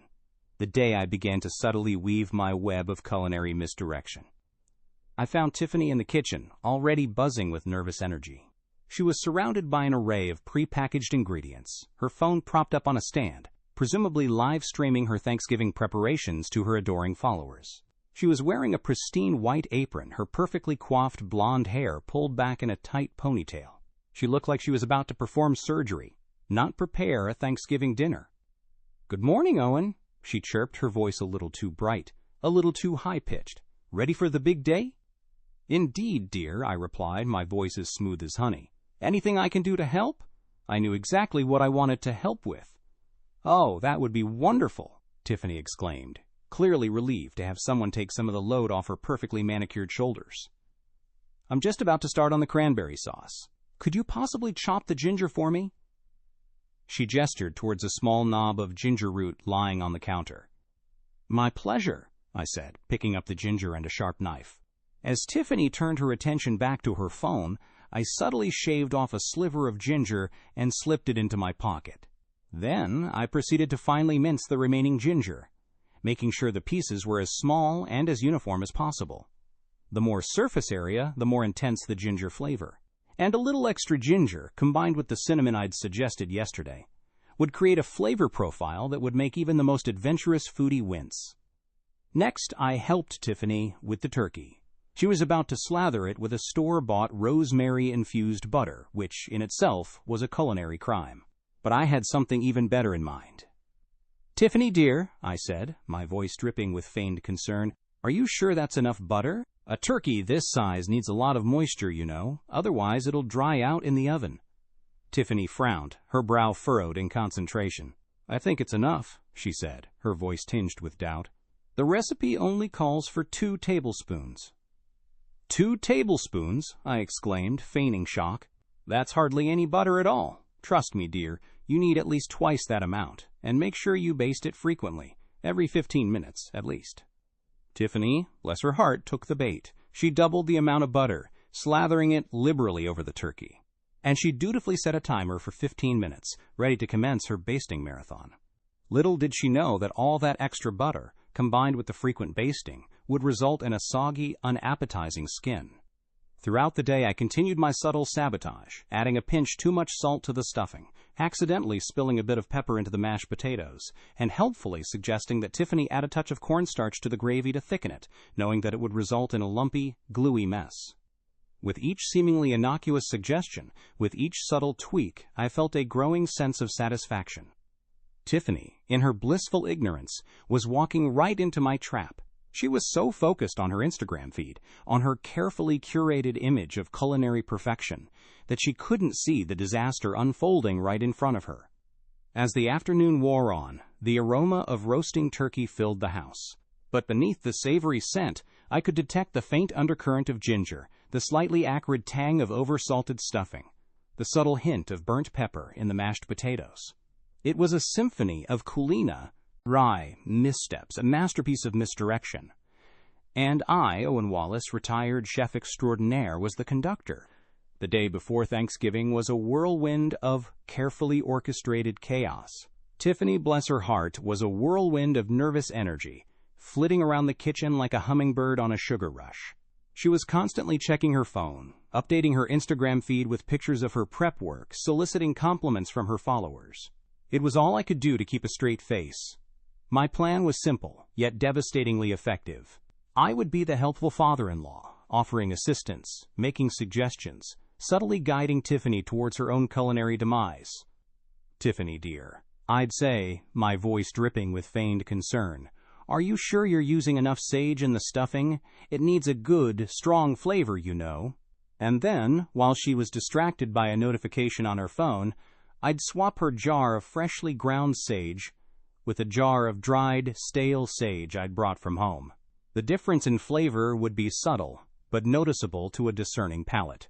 The day I began to subtly weave my web of culinary misdirection. I found Tiffany in the kitchen, already buzzing with nervous energy. She was surrounded by an array of pre-packaged ingredients, her phone propped up on a stand, presumably live-streaming her Thanksgiving preparations to her adoring followers. She was wearing a pristine white apron, her perfectly coiffed blonde hair pulled back in a tight ponytail. She looked like she was about to perform surgery, not prepare a Thanksgiving dinner. "Good morning, Owen," she chirped, her voice a little too bright, a little too high-pitched. "Ready for the big day?" "Indeed, dear," I replied, my voice as smooth as honey. "Anything I can do to help?" I knew exactly what I wanted to help with. "Oh, that would be wonderful," Tiffany exclaimed, clearly relieved to have someone take some of the load off her perfectly manicured shoulders. "I'm just about to start on the cranberry sauce. Could you possibly chop the ginger for me?" She gestured towards a small knob of ginger root lying on the counter. "My pleasure," I said, picking up the ginger and a sharp knife. As Tiffany turned her attention back to her phone, I subtly shaved off a sliver of ginger and slipped it into my pocket. Then I proceeded to finely mince the remaining ginger, making sure the pieces were as small and as uniform as possible. The more surface area, the more intense the ginger flavor. And a little extra ginger, combined with the cinnamon I'd suggested yesterday, would create a flavor profile that would make even the most adventurous foodie wince. Next, I helped Tiffany with the turkey. She was about to slather it with a store-bought rosemary-infused butter, which in itself was a culinary crime. But I had something even better in mind. "Tiffany, dear," I said, my voice dripping with feigned concern, "are you sure that's enough butter? A turkey this size needs a lot of moisture, otherwise it'll dry out in the oven." Tiffany frowned, her brow furrowed in concentration. "I think it's enough," she said, her voice tinged with doubt. "The recipe only calls for 2 tablespoons." 2 tablespoons? I exclaimed, feigning shock. "That's hardly any butter at all. Trust me, dear, you need at least twice that amount, and make sure you baste it frequently, every 15 minutes at least." Tiffany, bless her heart, took the bait. She doubled the amount of butter, slathering it liberally over the turkey. And she dutifully set a timer for 15 minutes, ready to commence her basting marathon. Little did she know that all that extra butter, combined with the frequent basting, would result in a soggy, unappetizing skin. Throughout the day, I continued my subtle sabotage, adding a pinch too much salt to the stuffing, accidentally spilling a bit of pepper into the mashed potatoes, and helpfully suggesting that Tiffany add a touch of cornstarch to the gravy to thicken it, knowing that it would result in a lumpy, gluey mess. With each seemingly innocuous suggestion, with each subtle tweak, I felt a growing sense of satisfaction. Tiffany, in her blissful ignorance, was walking right into my trap. She was so focused on her Instagram feed, on her carefully curated image of culinary perfection, that she couldn't see the disaster unfolding right in front of her. As the afternoon wore on, the aroma of roasting turkey filled the house. But beneath the savory scent, I could detect the faint undercurrent of ginger, the slightly acrid tang of over-salted stuffing, the subtle hint of burnt pepper in the mashed potatoes. It was a symphony of culina, rye, missteps, a masterpiece of misdirection. And I, Owen Wallace, retired chef extraordinaire, was the conductor. The day before Thanksgiving was a whirlwind of carefully orchestrated chaos. Tiffany, bless her heart, was a whirlwind of nervous energy, flitting around the kitchen like a hummingbird on a sugar rush. She was constantly checking her phone, updating her Instagram feed with pictures of her prep work, soliciting compliments from her followers. It was all I could do to keep a straight face. My plan was simple, yet devastatingly effective. I would be the helpful father-in-law, offering assistance, making suggestions, subtly guiding Tiffany towards her own culinary demise. "Tiffany, dear," I'd say, my voice dripping with feigned concern, "are you sure you're using enough sage in the stuffing? It needs a good, strong flavor, you know." And then, while she was distracted by a notification on her phone, I'd swap her jar of freshly ground sage with a jar of dried, stale sage I'd brought from home. The difference in flavor would be subtle, but noticeable to a discerning palate.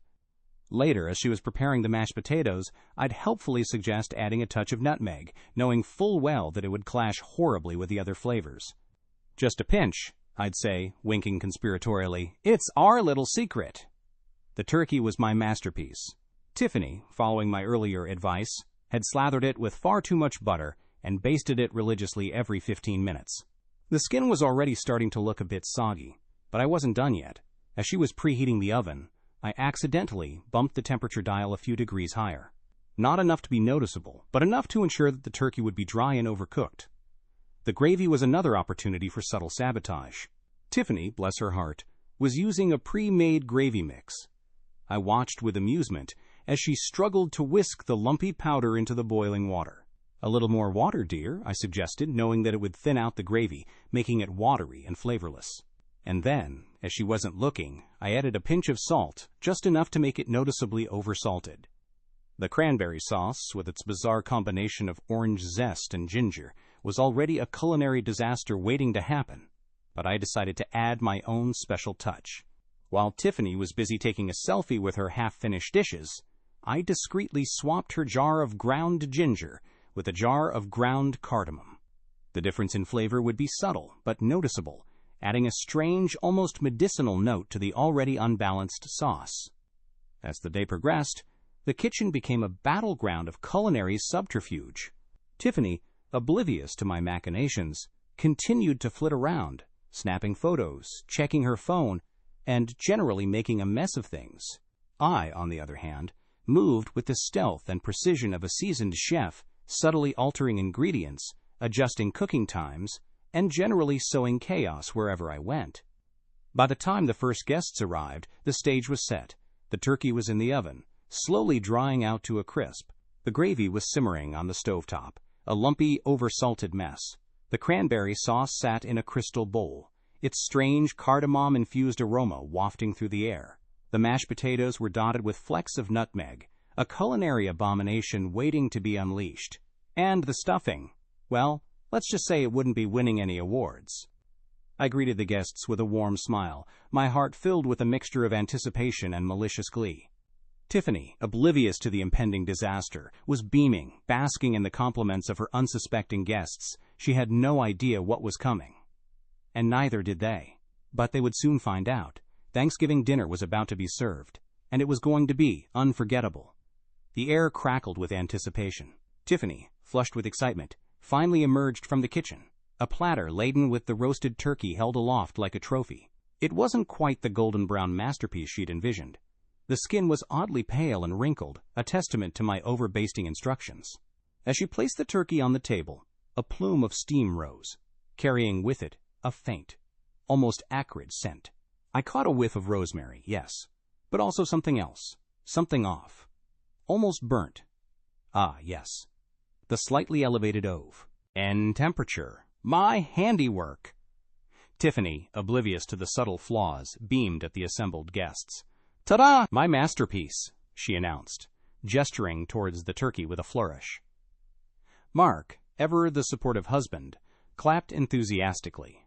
Later, as she was preparing the mashed potatoes, I'd helpfully suggest adding a touch of nutmeg, knowing full well that it would clash horribly with the other flavors. "Just a pinch," I'd say, winking conspiratorially. "It's our little secret." The turkey was my masterpiece. Tiffany, following my earlier advice, had slathered it with far too much butter and basted it religiously every 15 minutes. The skin was already starting to look a bit soggy, but I wasn't done yet. As she was preheating the oven, I accidentally bumped the temperature dial a few degrees higher. Not enough to be noticeable, but enough to ensure that the turkey would be dry and overcooked. The gravy was another opportunity for subtle sabotage. Tiffany, bless her heart, was using a pre-made gravy mix. I watched with amusement as she struggled to whisk the lumpy powder into the boiling water. "A little more water, dear," I suggested, knowing that it would thin out the gravy, making it watery and flavorless. And then, as she wasn't looking, I added a pinch of salt, just enough to make it noticeably oversalted. The cranberry sauce, with its bizarre combination of orange zest and ginger, was already a culinary disaster waiting to happen, but I decided to add my own special touch. While Tiffany was busy taking a selfie with her half-finished dishes, I discreetly swapped her jar of ground ginger with a jar of ground cardamom. The difference in flavor would be subtle, but noticeable, adding a strange, almost medicinal note to the already unbalanced sauce. As the day progressed, the kitchen became a battleground of culinary subterfuge. Tiffany, oblivious to my machinations, continued to flit around, snapping photos, checking her phone, and generally making a mess of things. I, on the other hand, moved with the stealth and precision of a seasoned chef, subtly altering ingredients, adjusting cooking times, and generally sowing chaos wherever I went. By the time the first guests arrived, the stage was set. The turkey was in the oven, slowly drying out to a crisp. The gravy was simmering on the stovetop, a lumpy, over-salted mess. The cranberry sauce sat in a crystal bowl, its strange cardamom-infused aroma wafting through the air. The mashed potatoes were dotted with flecks of nutmeg, a culinary abomination waiting to be unleashed. And the stuffing, well, let's just say it wouldn't be winning any awards. I greeted the guests with a warm smile, my heart filled with a mixture of anticipation and malicious glee. Tiffany, oblivious to the impending disaster, was beaming, basking in the compliments of her unsuspecting guests. She had no idea what was coming. And neither did they. But they would soon find out. Thanksgiving dinner was about to be served, and it was going to be unforgettable. The air crackled with anticipation. Tiffany, flushed with excitement, finally emerged from the kitchen, a platter laden with the roasted turkey held aloft like a trophy. It wasn't quite the golden brown masterpiece she'd envisioned. The skin was oddly pale and wrinkled, a testament to my over-basting instructions. As she placed the turkey on the table, a plume of steam rose, carrying with it a faint, almost acrid scent. I caught a whiff of rosemary, yes, but also something else, something off, almost burnt. Ah, yes, the slightly elevated oven. And temperature. My handiwork! Tiffany, oblivious to the subtle flaws, beamed at the assembled guests. Ta-da! My masterpiece, she announced, gesturing towards the turkey with a flourish. Mark, ever the supportive husband, clapped enthusiastically.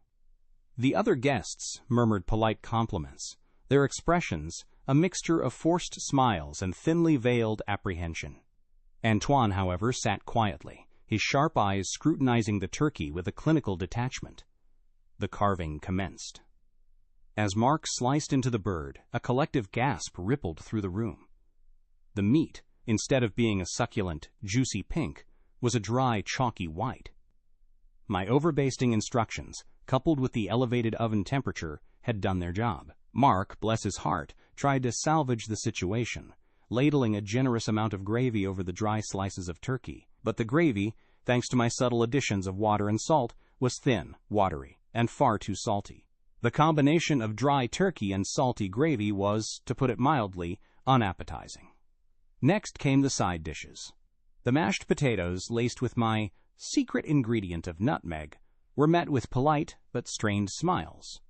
The other guests murmured polite compliments, their expressions a mixture of forced smiles and thinly veiled apprehension. Antoine, however, sat quietly, his sharp eyes scrutinizing the turkey with a clinical detachment. The carving commenced. As Mark sliced into the bird, a collective gasp rippled through the room. The meat, instead of being a succulent, juicy pink, was a dry, chalky white. My overbasting instructions, coupled with the elevated oven temperature, had done their job. Mark, bless his heart, tried to salvage the situation, ladling a generous amount of gravy over the dry slices of turkey. But the gravy, thanks to my subtle additions of water and salt, was thin, watery, and far too salty. The combination of dry turkey and salty gravy was, to put it mildly, unappetizing. Next came the side dishes. The mashed potatoes, laced with my secret ingredient of nutmeg, were met with polite but strained smiles.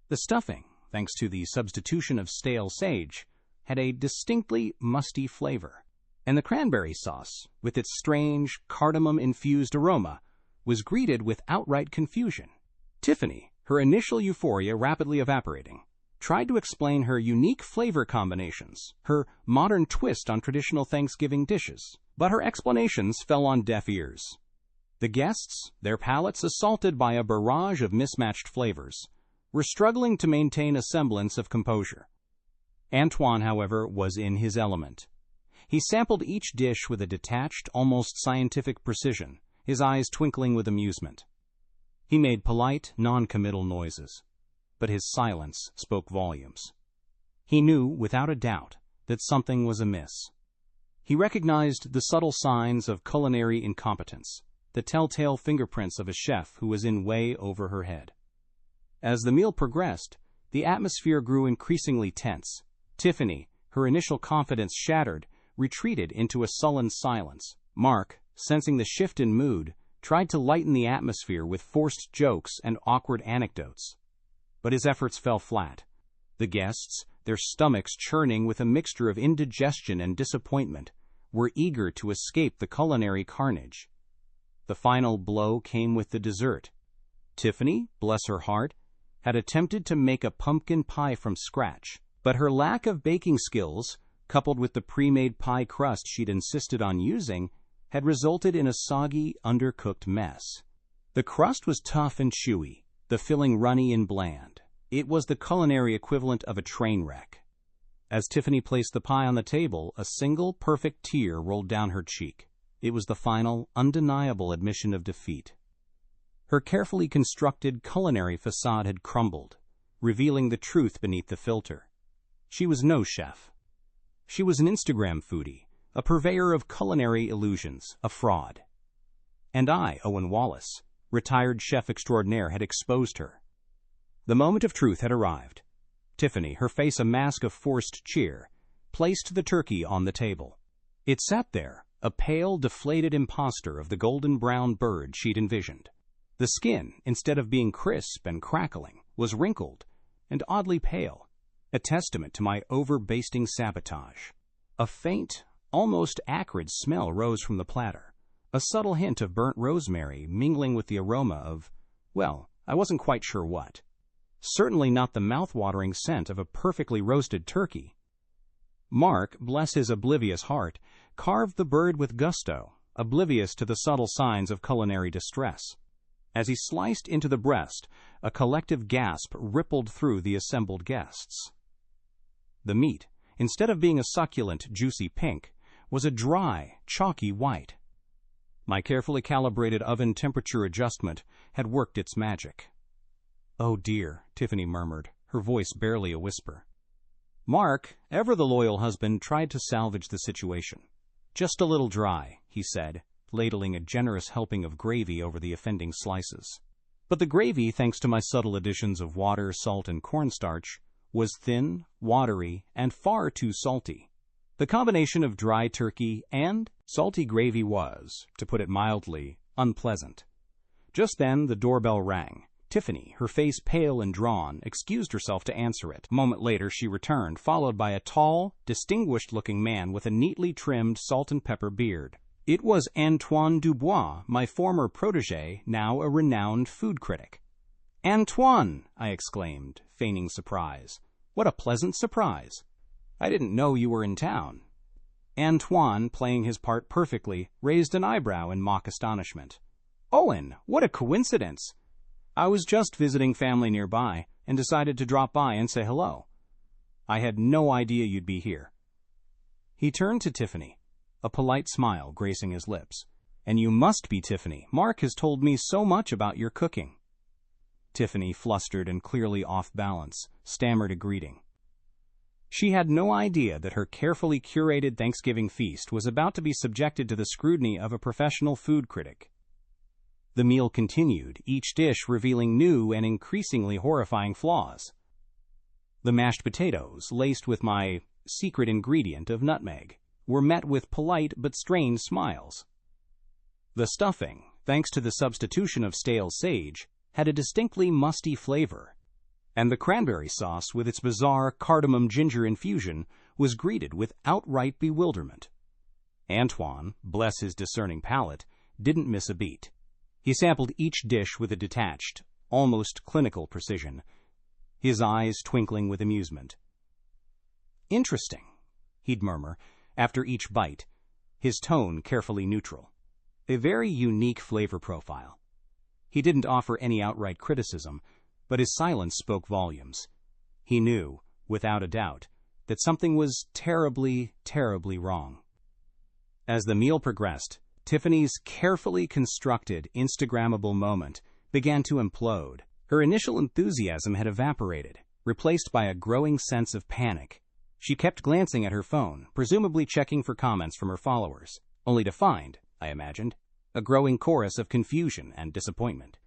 The stuffing, thanks to the substitution of stale sage, had a distinctly musty flavor, and the cranberry sauce, with its strange, cardamom-infused aroma, was greeted with outright confusion. Tiffany, her initial euphoria rapidly evaporating, tried to explain her unique flavor combinations, her modern twist on traditional Thanksgiving dishes, but her explanations fell on deaf ears. The guests, their palates assaulted by a barrage of mismatched flavors, were struggling to maintain a semblance of composure. Antoine, however, was in his element. He sampled each dish with a detached, almost scientific precision, his eyes twinkling with amusement. He made polite, non-committal noises, but his silence spoke volumes. He knew, without a doubt, that something was amiss. He recognized the subtle signs of culinary incompetence, the telltale fingerprints of a chef who was in way over her head. As the meal progressed, the atmosphere grew increasingly tense. Tiffany, her initial confidence shattered, retreated into a sullen silence. Mark, sensing the shift in mood, tried to lighten the atmosphere with forced jokes and awkward anecdotes. But his efforts fell flat. The guests, their stomachs churning with a mixture of indigestion and disappointment, were eager to escape the culinary carnage. The final blow came with the dessert. Tiffany, bless her heart, had attempted to make a pumpkin pie from scratch, but her lack of baking skills, coupled with the pre-made pie crust she'd insisted on using, had resulted in a soggy, undercooked mess. The crust was tough and chewy, the filling runny and bland. It was the culinary equivalent of a train wreck. As Tiffany placed the pie on the table, a single perfect tear rolled down her cheek. It was the final, undeniable admission of defeat. Her carefully constructed culinary facade had crumbled, revealing the truth beneath the filter. She was no chef. She was an Instagram foodie, a purveyor of culinary illusions, a fraud. And I, Owen Wallace, retired chef extraordinaire, had exposed her. The moment of truth had arrived. Tiffany, her face a mask of forced cheer, placed the turkey on the table. It sat there, a pale, deflated imposter of the golden brown bird she'd envisioned. The skin, instead of being crisp and crackling, was wrinkled and oddly pale, a testament to my over-basting sabotage. A faint, almost acrid smell rose from the platter, a subtle hint of burnt rosemary mingling with the aroma of, well, I wasn't quite sure what. Certainly not the mouth-watering scent of a perfectly roasted turkey. Mark, bless his oblivious heart, carved the bird with gusto, oblivious to the subtle signs of culinary distress. As he sliced into the breast, a collective gasp rippled through the assembled guests. The meat, instead of being a succulent, juicy pink, was a dry, chalky white. My carefully calibrated oven temperature adjustment had worked its magic. "Oh dear," Tiffany murmured, her voice barely a whisper. Mark, ever the loyal husband, tried to salvage the situation. "Just a little dry," he said, ladling a generous helping of gravy over the offending slices. But the gravy, thanks to my subtle additions of water, salt, and cornstarch, was thin, watery, and far too salty. The combination of dry turkey and salty gravy was, to put it mildly, unpleasant. Just then the doorbell rang. Tiffany, her face pale and drawn, excused herself to answer it. A moment later she returned, followed by a tall, distinguished-looking man with a neatly trimmed salt-and-pepper beard. It was Antoine Dubois, my former protégé, now a renowned food critic. "Antoine!" I exclaimed, feigning surprise. "What a pleasant surprise! I didn't know you were in town." Antoine, playing his part perfectly, raised an eyebrow in mock astonishment. "Owen, what a coincidence! I was just visiting family nearby and decided to drop by and say hello. I had no idea you'd be here." He turned to Tiffany, a polite smile gracing his lips. "And you must be Tiffany. Mark has told me so much about your cooking." Tiffany, flustered and clearly off balance, stammered a greeting. She had no idea that her carefully curated Thanksgiving feast was about to be subjected to the scrutiny of a professional food critic. The meal continued, each dish revealing new and increasingly horrifying flaws. The mashed potatoes, laced with my secret ingredient of nutmeg, were met with polite but strained smiles. The stuffing, thanks to the substitution of stale sage, had a distinctly musty flavor, and the cranberry sauce, with its bizarre cardamom-ginger infusion, was greeted with outright bewilderment. Antoine, bless his discerning palate, didn't miss a beat. He sampled each dish with a detached, almost clinical precision, his eyes twinkling with amusement. "Interesting," he'd murmur after each bite, his tone carefully neutral. "A very unique flavor profile." He didn't offer any outright criticism, but his silence spoke volumes. He knew, without a doubt, that something was terribly, terribly wrong. As the meal progressed, Tiffany's carefully constructed Instagrammable moment began to implode. Her initial enthusiasm had evaporated, replaced by a growing sense of panic. She kept glancing at her phone, presumably checking for comments from her followers, only to find, I imagined, a growing chorus of confusion and disappointment.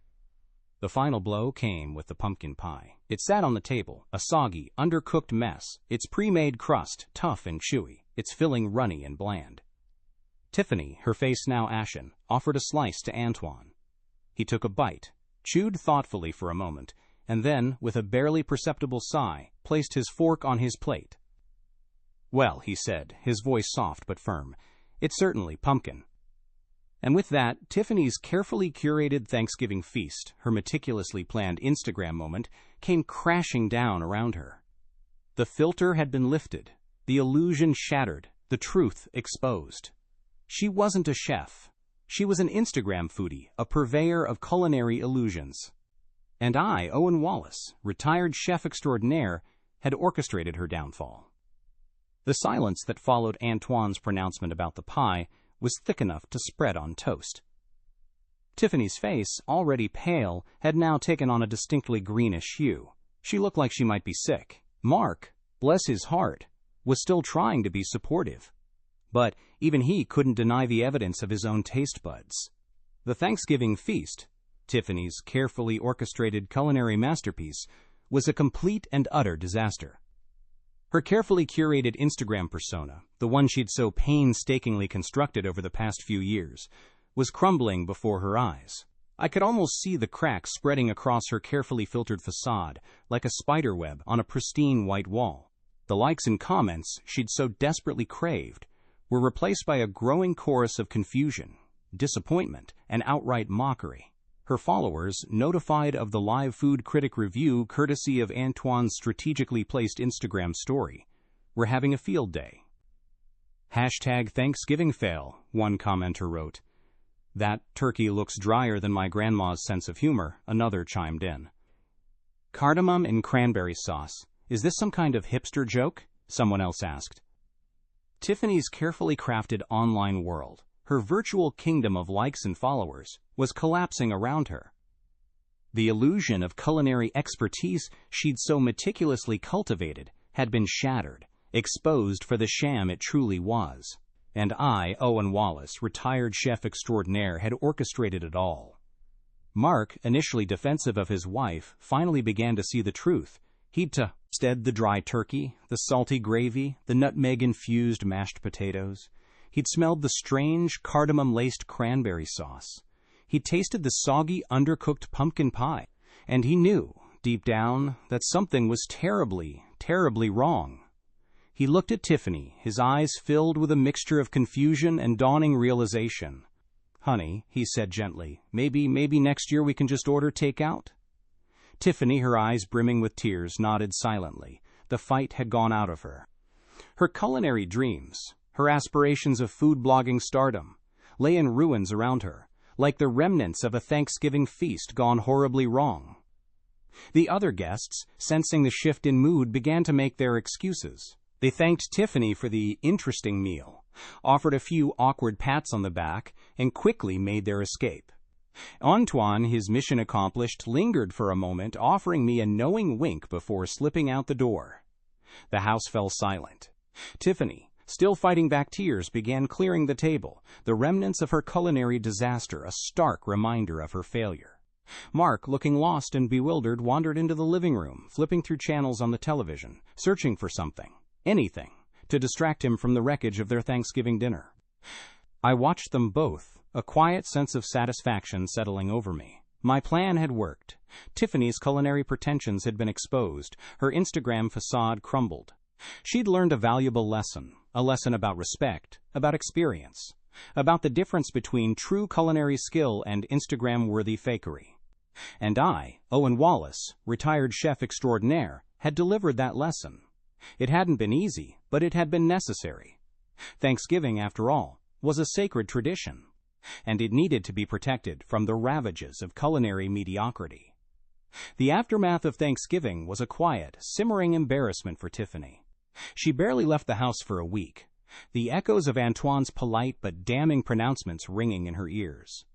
The final blow came with the pumpkin pie. It sat on the table, a soggy, undercooked mess, its pre-made crust tough and chewy, its filling runny and bland. Tiffany, her face now ashen, offered a slice to Antoine. He took a bite, chewed thoughtfully for a moment, and then, with a barely perceptible sigh, placed his fork on his plate. "Well," he said, his voice soft but firm, "it's certainly pumpkin." And with that, Tiffany's carefully curated Thanksgiving feast, her meticulously planned Instagram moment, came crashing down around her. The filter had been lifted, the illusion shattered, the truth exposed. She wasn't a chef. She was an Instagram foodie, a purveyor of culinary illusions. And I, Owen Wallace, retired chef extraordinaire, had orchestrated her downfall. The silence that followed Antoine's pronouncement about the pie was thick enough to spread on toast. Tiffany's face, already pale, had now taken on a distinctly greenish hue. She looked like she might be sick. Mark, bless his heart, was still trying to be supportive. But even he couldn't deny the evidence of his own taste buds. The Thanksgiving feast, Tiffany's carefully orchestrated culinary masterpiece, was a complete and utter disaster. Her carefully curated Instagram persona, the one she'd so painstakingly constructed over the past few years, was crumbling before her eyes. I could almost see the cracks spreading across her carefully filtered facade, like a spiderweb on a pristine white wall. The likes and comments she'd so desperately craved were replaced by a growing chorus of confusion, disappointment, and outright mockery. Her followers, notified of the live food critic review courtesy of Antoine's strategically placed Instagram story, were having a field day. #Thanksgiving fail, one commenter wrote. That turkey looks drier than my grandma's sense of humor, another chimed in. Cardamom and cranberry sauce. Is this some kind of hipster joke? Someone else asked. Tiffany's carefully crafted online world, her virtual kingdom of likes and followers, was collapsing around her. The illusion of culinary expertise she'd so meticulously cultivated had been shattered, exposed for the sham it truly was. And I, Owen Wallace, retired chef extraordinaire, had orchestrated it all. Mark, initially defensive of his wife, finally began to see the truth. He'd tasted the dry turkey, the salty gravy, the nutmeg-infused mashed potatoes. He'd smelled the strange cardamom-laced cranberry sauce. He'd tasted the soggy, undercooked pumpkin pie. And he knew, deep down, that something was terribly, terribly wrong. He looked at Tiffany, his eyes filled with a mixture of confusion and dawning realization. Honey, he said gently, maybe next year we can just order takeout? Tiffany, her eyes brimming with tears, nodded silently. The fight had gone out of her. Her culinary dreams, her aspirations of food blogging stardom, lay in ruins around her, like the remnants of a Thanksgiving feast gone horribly wrong. The other guests, sensing the shift in mood, began to make their excuses. They thanked Tiffany for the interesting meal, offered a few awkward pats on the back, and quickly made their escape. Antoine, his mission accomplished, lingered for a moment, offering me a knowing wink before slipping out the door. The house fell silent. Tiffany, still fighting back tears, began clearing the table, the remnants of her culinary disaster a stark reminder of her failure. Mark, looking lost and bewildered, wandered into the living room, flipping through channels on the television, searching for something, anything, to distract him from the wreckage of their Thanksgiving dinner. I watched them both, a quiet sense of satisfaction settling over me. My plan had worked. Tiffany's culinary pretensions had been exposed, her Instagram facade crumbled. She'd learned a valuable lesson, a lesson about respect, about experience, about the difference between true culinary skill and Instagram-worthy fakery. And I, Owen Wallace, retired chef extraordinaire, had delivered that lesson. It hadn't been easy, but it had been necessary. Thanksgiving, after all, was a sacred tradition, and it needed to be protected from the ravages of culinary mediocrity. The aftermath of Thanksgiving was a quiet, simmering embarrassment for Tiffany. She barely left the house for a week, the echoes of Antoine's polite but damning pronouncements ringing in her ears.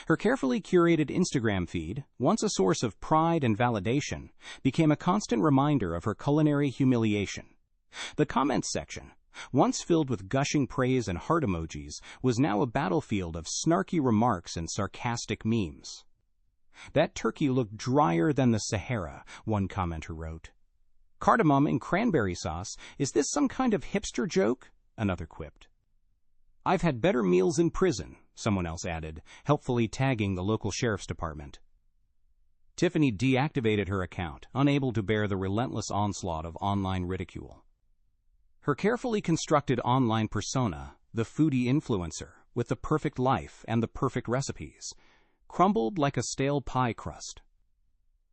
Her carefully curated Instagram feed, once a source of pride and validation, became a constant reminder of her culinary humiliation. The comments section, once filled with gushing praise and heart emojis, was now a battlefield of snarky remarks and sarcastic memes. That turkey looked drier than the Sahara, one commenter wrote. Cardamom and cranberry sauce, is this some kind of hipster joke? Another quipped. I've had better meals in prison, someone else added, helpfully tagging the local sheriff's department. Tiffany deactivated her account, unable to bear the relentless onslaught of online ridicule. Her carefully constructed online persona, the foodie influencer, with the perfect life and the perfect recipes, crumbled like a stale pie crust.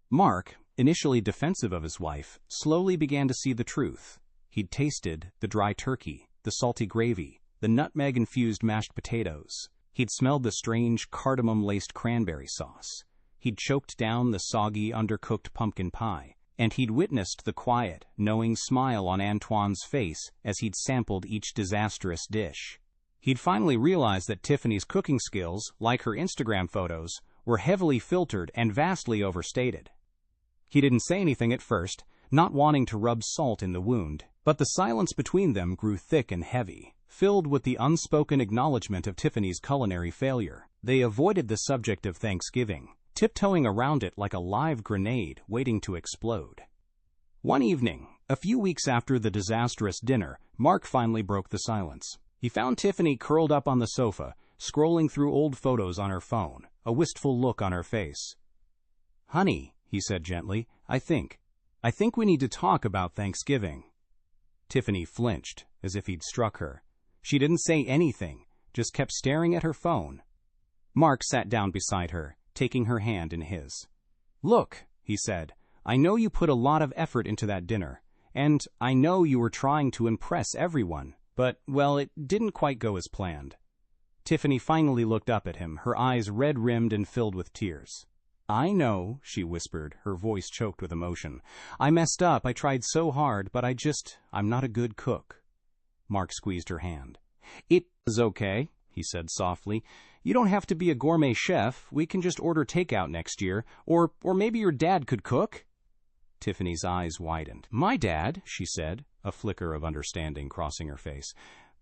Mark, initially defensive of his wife, slowly began to see the truth. He'd tasted the dry turkey, the salty gravy, the nutmeg-infused mashed potatoes. He'd smelled the strange cardamom-laced cranberry sauce. He'd choked down the soggy, undercooked pumpkin pie. And he'd witnessed the quiet, knowing smile on Antoine's face as he'd sampled each disastrous dish. He'd finally realized that Tiffany's cooking skills, like her Instagram photos, were heavily filtered and vastly overstated. He didn't say anything at first, not wanting to rub salt in the wound, but the silence between them grew thick and heavy, filled with the unspoken acknowledgement of Tiffany's culinary failure. They avoided the subject of Thanksgiving, tiptoeing around it like a live grenade waiting to explode. One evening, a few weeks after the disastrous dinner, Mark finally broke the silence. He found Tiffany curled up on the sofa, scrolling through old photos on her phone, a wistful look on her face. Honey, he said gently, I think we need to talk about Thanksgiving. Tiffany flinched, as if he'd struck her. She didn't say anything, just kept staring at her phone. Mark sat down beside her, taking her hand in his. "Look," he said, "I know you put a lot of effort into that dinner, and I know you were trying to impress everyone, but, well, it didn't quite go as planned." Tiffany finally looked up at him, her eyes red-rimmed and filled with tears. "I know," she whispered, her voice choked with emotion. "I messed up, I tried so hard, but I'm not a good cook." Mark squeezed her hand. "It is okay," he said softly. "You don't have to be a gourmet chef. We can just order takeout next year. Or maybe your dad could cook?" Tiffany's eyes widened. "My dad," she said, a flicker of understanding crossing her face.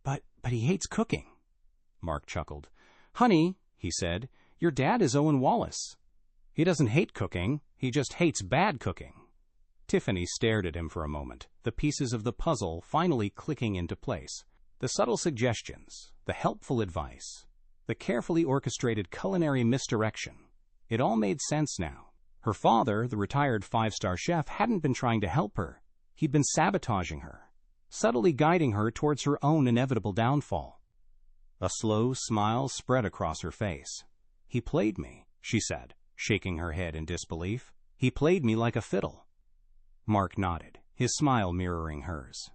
But he hates cooking." Mark chuckled. "Honey," he said, "your dad is Owen Wallace. He doesn't hate cooking, he just hates bad cooking." Tiffany stared at him for a moment, the pieces of the puzzle finally clicking into place. The subtle suggestions, the helpful advice, the carefully orchestrated culinary misdirection. It all made sense now. Her father, the retired five-star chef, hadn't been trying to help her. He'd been sabotaging her, subtly guiding her towards her own inevitable downfall. A slow smile spread across her face. "He played me," she said, shaking her head in disbelief. "He played me like a fiddle." Mark nodded, his smile mirroring hers.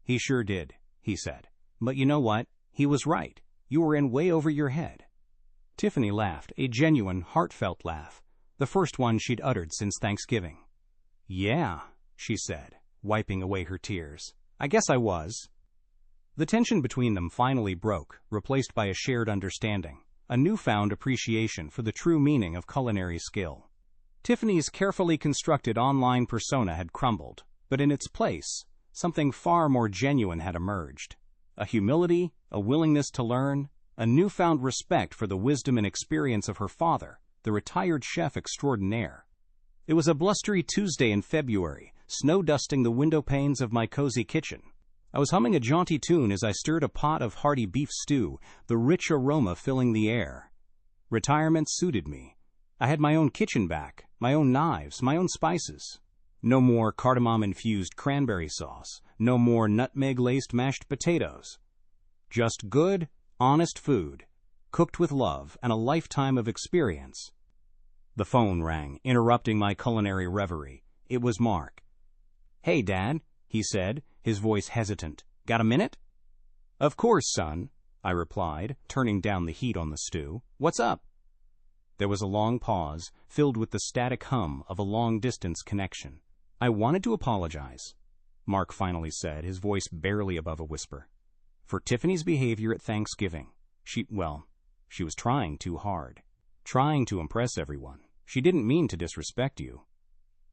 "He sure did," he said. "But you know what? He was right. You were in way over your head." Tiffany laughed, a genuine, heartfelt laugh, the first one she'd uttered since Thanksgiving. "Yeah," she said, wiping away her tears. "I guess I was." The tension between them finally broke, replaced by a shared understanding, a newfound appreciation for the true meaning of culinary skill. Tiffany's carefully constructed online persona had crumbled, but in its place, something far more genuine had emerged. A humility, a willingness to learn, a newfound respect for the wisdom and experience of her father, the retired chef extraordinaire. It was a blustery Tuesday in February, snow-dusting the window panes of my cozy kitchen. I was humming a jaunty tune as I stirred a pot of hearty beef stew, the rich aroma filling the air. Retirement suited me. I had my own kitchen back, my own knives, my own spices. No more cardamom-infused cranberry sauce, no more nutmeg-laced mashed potatoes. Just good, honest food, cooked with love and a lifetime of experience. The phone rang, interrupting my culinary reverie. It was Mark. "Hey, Dad," he said, his voice hesitant. "Got a minute?" "Of course, son," I replied, turning down the heat on the stew. "What's up?" There was a long pause, filled with the static hum of a long-distance connection. "I wanted to apologize," Mark finally said, his voice barely above a whisper, "for Tiffany's behavior at Thanksgiving. She was trying too hard, trying to impress everyone. She didn't mean to disrespect you."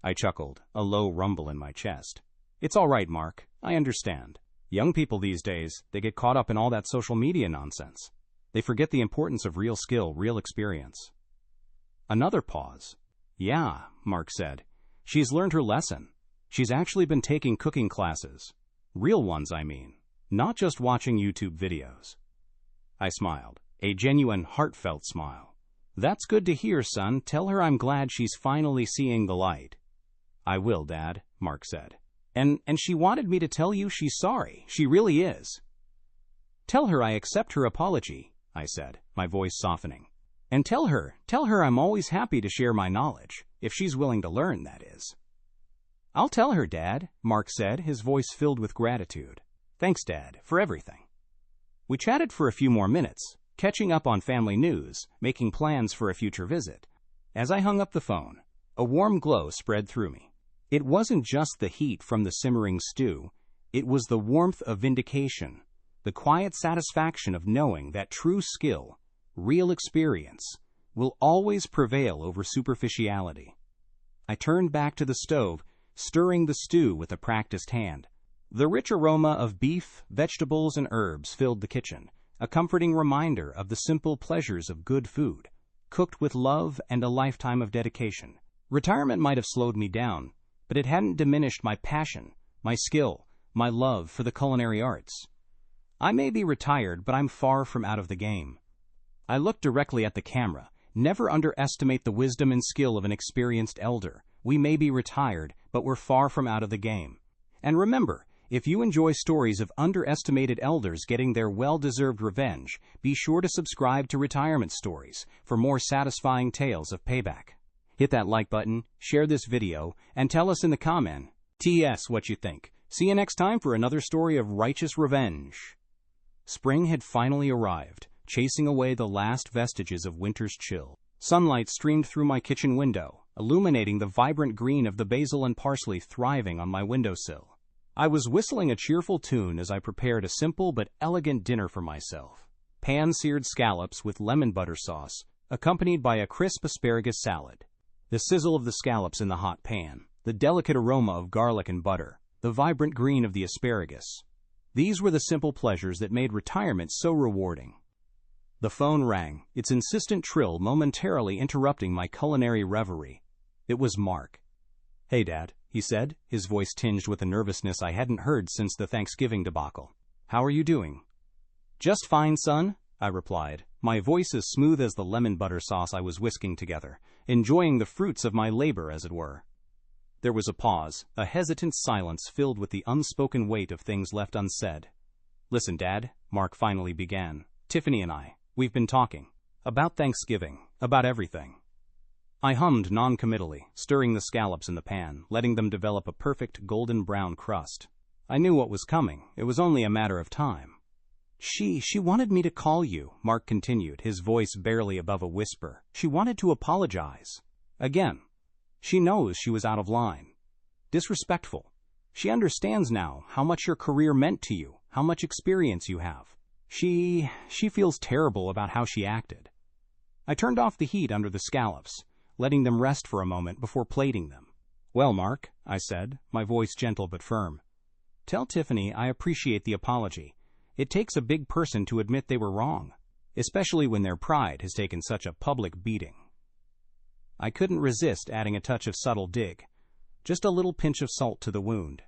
I chuckled, a low rumble in my chest. "It's all right, Mark. I understand. Young people these days, they get caught up in all that social media nonsense. They forget the importance of real skill, real experience." Another pause. "Yeah," Mark said. "She's learned her lesson. She's actually been taking cooking classes. Real ones, I mean. Not just watching YouTube videos." I smiled, a genuine, heartfelt smile. "That's good to hear, son. Tell her I'm glad she's finally seeing the light." "I will, Dad," Mark said. And she wanted me to tell you she's sorry. She really is." "Tell her I accept her apology," I said, my voice softening. "And tell her I'm always happy to share my knowledge, if she's willing to learn, that is." "I'll tell her, Dad," Mark said, his voice filled with gratitude. "Thanks, Dad, for everything." We chatted for a few more minutes, catching up on family news, making plans for a future visit. As I hung up the phone, a warm glow spread through me. It wasn't just the heat from the simmering stew, it was the warmth of vindication, the quiet satisfaction of knowing that true skill, real experience, will always prevail over superficiality. I turned back to the stove, stirring the stew with a practiced hand. The rich aroma of beef, vegetables, and herbs filled the kitchen, a comforting reminder of the simple pleasures of good food, cooked with love and a lifetime of dedication. Retirement might have slowed me down, but it hadn't diminished my passion, my skill, my love for the culinary arts. I may be retired, but I'm far from out of the game. I looked directly at the camera. Never underestimate the wisdom and skill of an experienced elder. We may be retired, but we're far from out of the game. And remember, If you enjoy stories of underestimated elders getting their well-deserved revenge, be sure to subscribe to Retirement Stories for more satisfying tales of payback. Hit that like button, share this video, and tell us in the comment TS what you think. See you next time for another story of righteous revenge. Spring had finally arrived, chasing away the last vestiges of winter's chill. Sunlight streamed through my kitchen window, illuminating the vibrant green of the basil and parsley thriving on my windowsill. I was whistling a cheerful tune as I prepared a simple but elegant dinner for myself. Pan-seared scallops with lemon butter sauce, accompanied by a crisp asparagus salad. The sizzle of the scallops in the hot pan, the delicate aroma of garlic and butter, the vibrant green of the asparagus. These were the simple pleasures that made retirement so rewarding. The phone rang, its insistent trill momentarily interrupting my culinary reverie. It was Mark. "Hey, Dad," he said, his voice tinged with a nervousness I hadn't heard since the Thanksgiving debacle. "How are you doing?" "Just fine, son," I replied, my voice as smooth as the lemon butter sauce I was whisking together, enjoying the fruits of my labor, as it were. There was a pause, a hesitant silence filled with the unspoken weight of things left unsaid. "Listen, Dad," Mark finally began. "Tiffany and we've been talking. About Thanksgiving, about everything." I hummed non-committally, stirring the scallops in the pan, letting them develop a perfect golden brown crust. I knew what was coming. It was only a matter of time. She wanted me to call you," Mark continued, his voice barely above a whisper. "She wanted to apologize. Again. She knows she was out of line. Disrespectful. She understands now how much your career meant to you, how much experience you have. She feels terrible about how she acted." I turned off the heat under the scallops, letting them rest for a moment before plating them. "Well, Mark," I said, my voice gentle but firm, "tell Tiffany I appreciate the apology. It takes a big person to admit they were wrong, especially when their pride has taken such a public beating." I couldn't resist adding a touch of subtle dig, just a little pinch of salt to the wound.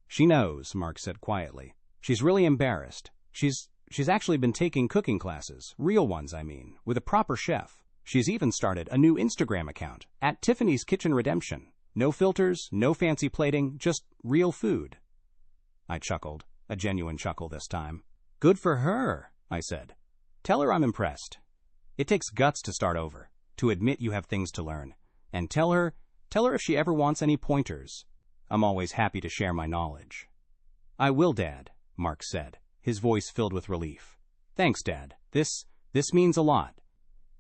"She knows," Mark said quietly. "She's really embarrassed. She's actually been taking cooking classes, real ones, I mean, with a proper chef. She's even started a new Instagram account, @Tiffany's Kitchen Redemption. No filters, no fancy plating, just real food." I chuckled, a genuine chuckle this time. "Good for her," I said. "Tell her I'm impressed. It takes guts to start over, to admit you have things to learn. And tell her if she ever wants any pointers. I'm always happy to share my knowledge." "I will, Dad," Mark said, his voice filled with relief. "Thanks, Dad. This means a lot."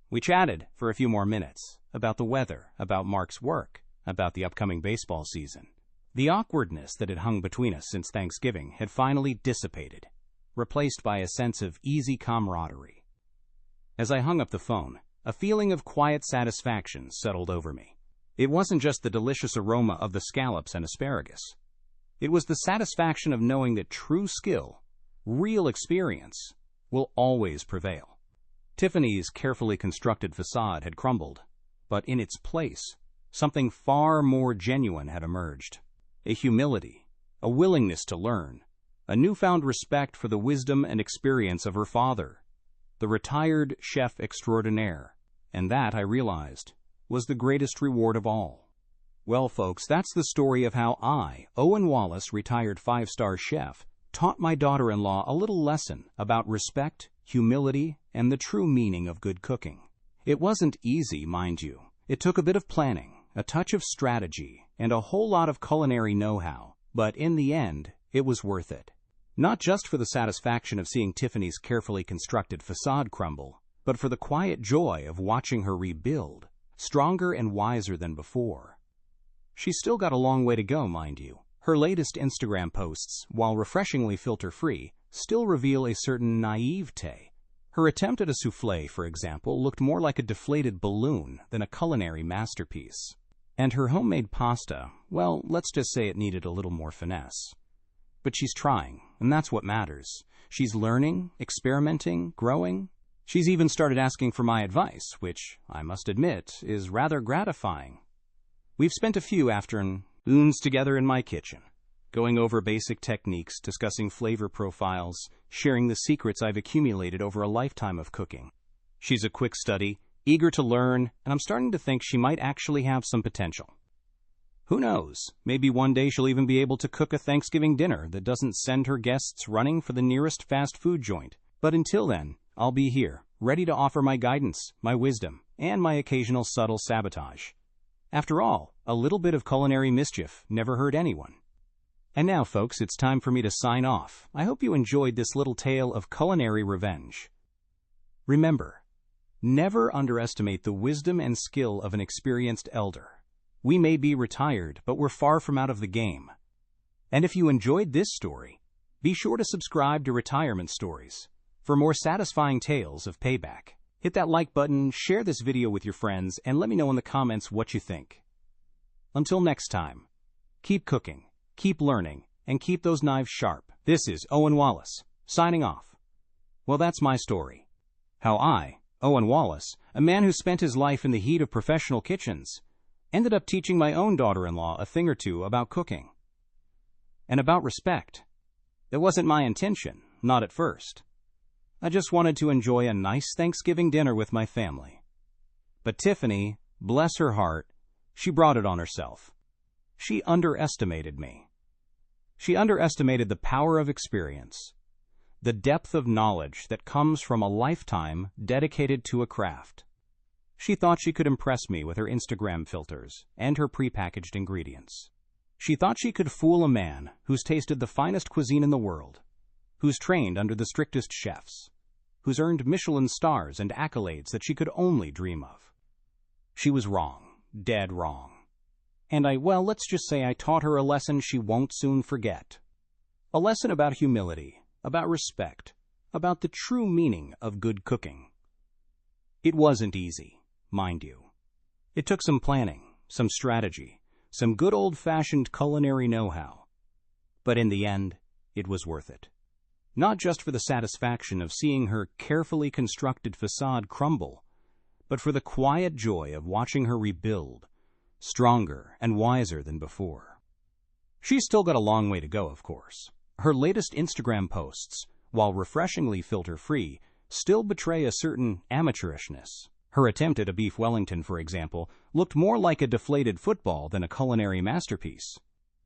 We chatted for a few more minutes, about the weather, about Mark's work, about the upcoming baseball season. The awkwardness that had hung between us since Thanksgiving had finally dissipated, replaced by a sense of easy camaraderie. As I hung up the phone, a feeling of quiet satisfaction settled over me. It wasn't just the delicious aroma of the scallops and asparagus. It was the satisfaction of knowing that true skill, real experience, will always prevail. Tiffany's carefully constructed facade had crumbled, but in its place, something far more genuine had emerged. A humility, a willingness to learn, a newfound respect for the wisdom and experience of her father, the retired chef extraordinaire, and that, I realized, was the greatest reward of all. Well, folks, that's the story of how I, Owen Wallace, retired 5-star chef, taught my daughter-in-law a little lesson about respect, humility, and the true meaning of good cooking. It wasn't easy, mind you. It took a bit of planning, a touch of strategy, and a whole lot of culinary know-how, but in the end, it was worth it. Not just for the satisfaction of seeing Tiffany's carefully constructed facade crumble, but for the quiet joy of watching her rebuild, stronger and wiser than before. She's still got a long way to go, mind you. Her latest Instagram posts, while refreshingly filter-free, still reveal a certain naivete. Her attempt at a soufflé, for example, looked more like a deflated balloon than a culinary masterpiece. And her homemade pasta, well, let's just say it needed a little more finesse. But she's trying, and that's what matters. She's learning, experimenting, growing. She's even started asking for my advice, which, I must admit, is rather gratifying. We've spent a few afternoons together in my kitchen, going over basic techniques, discussing flavor profiles, sharing the secrets I've accumulated over a lifetime of cooking. She's a quick study, eager to learn, and I'm starting to think she might actually have some potential. Who knows, maybe one day she'll even be able to cook a Thanksgiving dinner that doesn't send her guests running for the nearest fast food joint. But until then, I'll be here, ready to offer my guidance, my wisdom, and my occasional subtle sabotage. After all, a little bit of culinary mischief never hurt anyone. And now, folks, it's time for me to sign off. I hope you enjoyed this little tale of culinary revenge. Remember, never underestimate the wisdom and skill of an experienced elder. We may be retired, but we're far from out of the game. And if you enjoyed this story, be sure to subscribe to Retirement Stories for more satisfying tales of payback. Hit that like button, share this video with your friends, and let me know in the comments what you think. Until next time, keep cooking, keep learning, and keep those knives sharp. This is Owen Wallace, signing off. Well, that's my story. How I, Owen Wallace, a man who spent his life in the heat of professional kitchens, ended up teaching my own daughter-in-law a thing or two about cooking. And about respect. It wasn't my intention, not at first. I just wanted to enjoy a nice Thanksgiving dinner with my family. But Tiffany, bless her heart, she brought it on herself. She underestimated me. She underestimated the power of experience, the depth of knowledge that comes from a lifetime dedicated to a craft. She thought she could impress me with her Instagram filters and her prepackaged ingredients. She thought she could fool a man who's tasted the finest cuisine in the world, who's trained under the strictest chefs, who's earned Michelin stars and accolades that she could only dream of. She was wrong, dead wrong. And let's just say I taught her a lesson she won't soon forget. A lesson about humility, about respect, about the true meaning of good cooking. It wasn't easy, mind you. It took some planning, some strategy, some good old-fashioned culinary know-how. But in the end, it was worth it. Not just for the satisfaction of seeing her carefully constructed facade crumble, but for the quiet joy of watching her rebuild, stronger and wiser than before. She's still got a long way to go, of course. Her latest Instagram posts, while refreshingly filter-free, still betray a certain amateurishness. Her attempt at a beef Wellington, for example, looked more like a deflated football than a culinary masterpiece.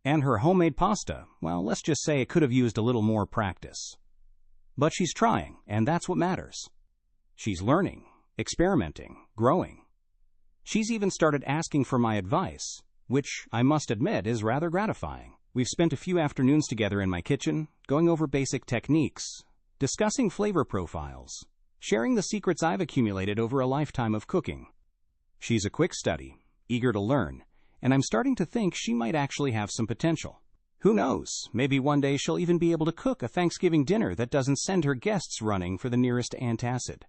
And her homemade pasta, let's just say it could have used a little more practice. But she's trying, and that's what matters. She's learning, experimenting, growing. She's even started asking for my advice, which, I must admit, is rather gratifying. We've spent a few afternoons together in my kitchen, going over basic techniques, discussing flavor profiles, sharing the secrets I've accumulated over a lifetime of cooking. She's a quick study, eager to learn, and I'm starting to think she might actually have some potential. Who knows, maybe one day she'll even be able to cook a Thanksgiving dinner that doesn't send her guests running for the nearest antacid.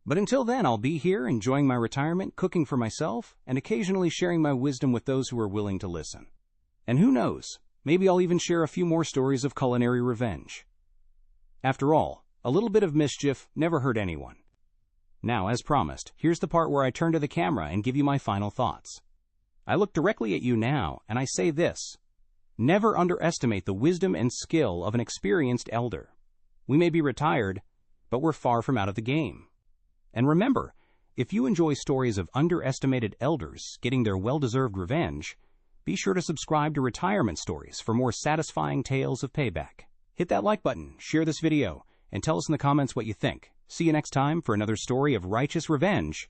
But until then, I'll be here enjoying my retirement, cooking for myself, and occasionally sharing my wisdom with those who are willing to listen. And who knows, maybe I'll even share a few more stories of culinary revenge. After all, a little bit of mischief never hurt anyone. Now, as promised, here's the part where I turn to the camera and give you my final thoughts. I look directly at you now, and I say this: never underestimate the wisdom and skill of an experienced elder. We may be retired, but we're far from out of the game. And remember, if you enjoy stories of underestimated elders getting their well-deserved revenge, be sure to subscribe to Retirement Stories for more satisfying tales of payback. Hit that like button, share this video, and tell us in the comments what you think. See you next time for another story of righteous revenge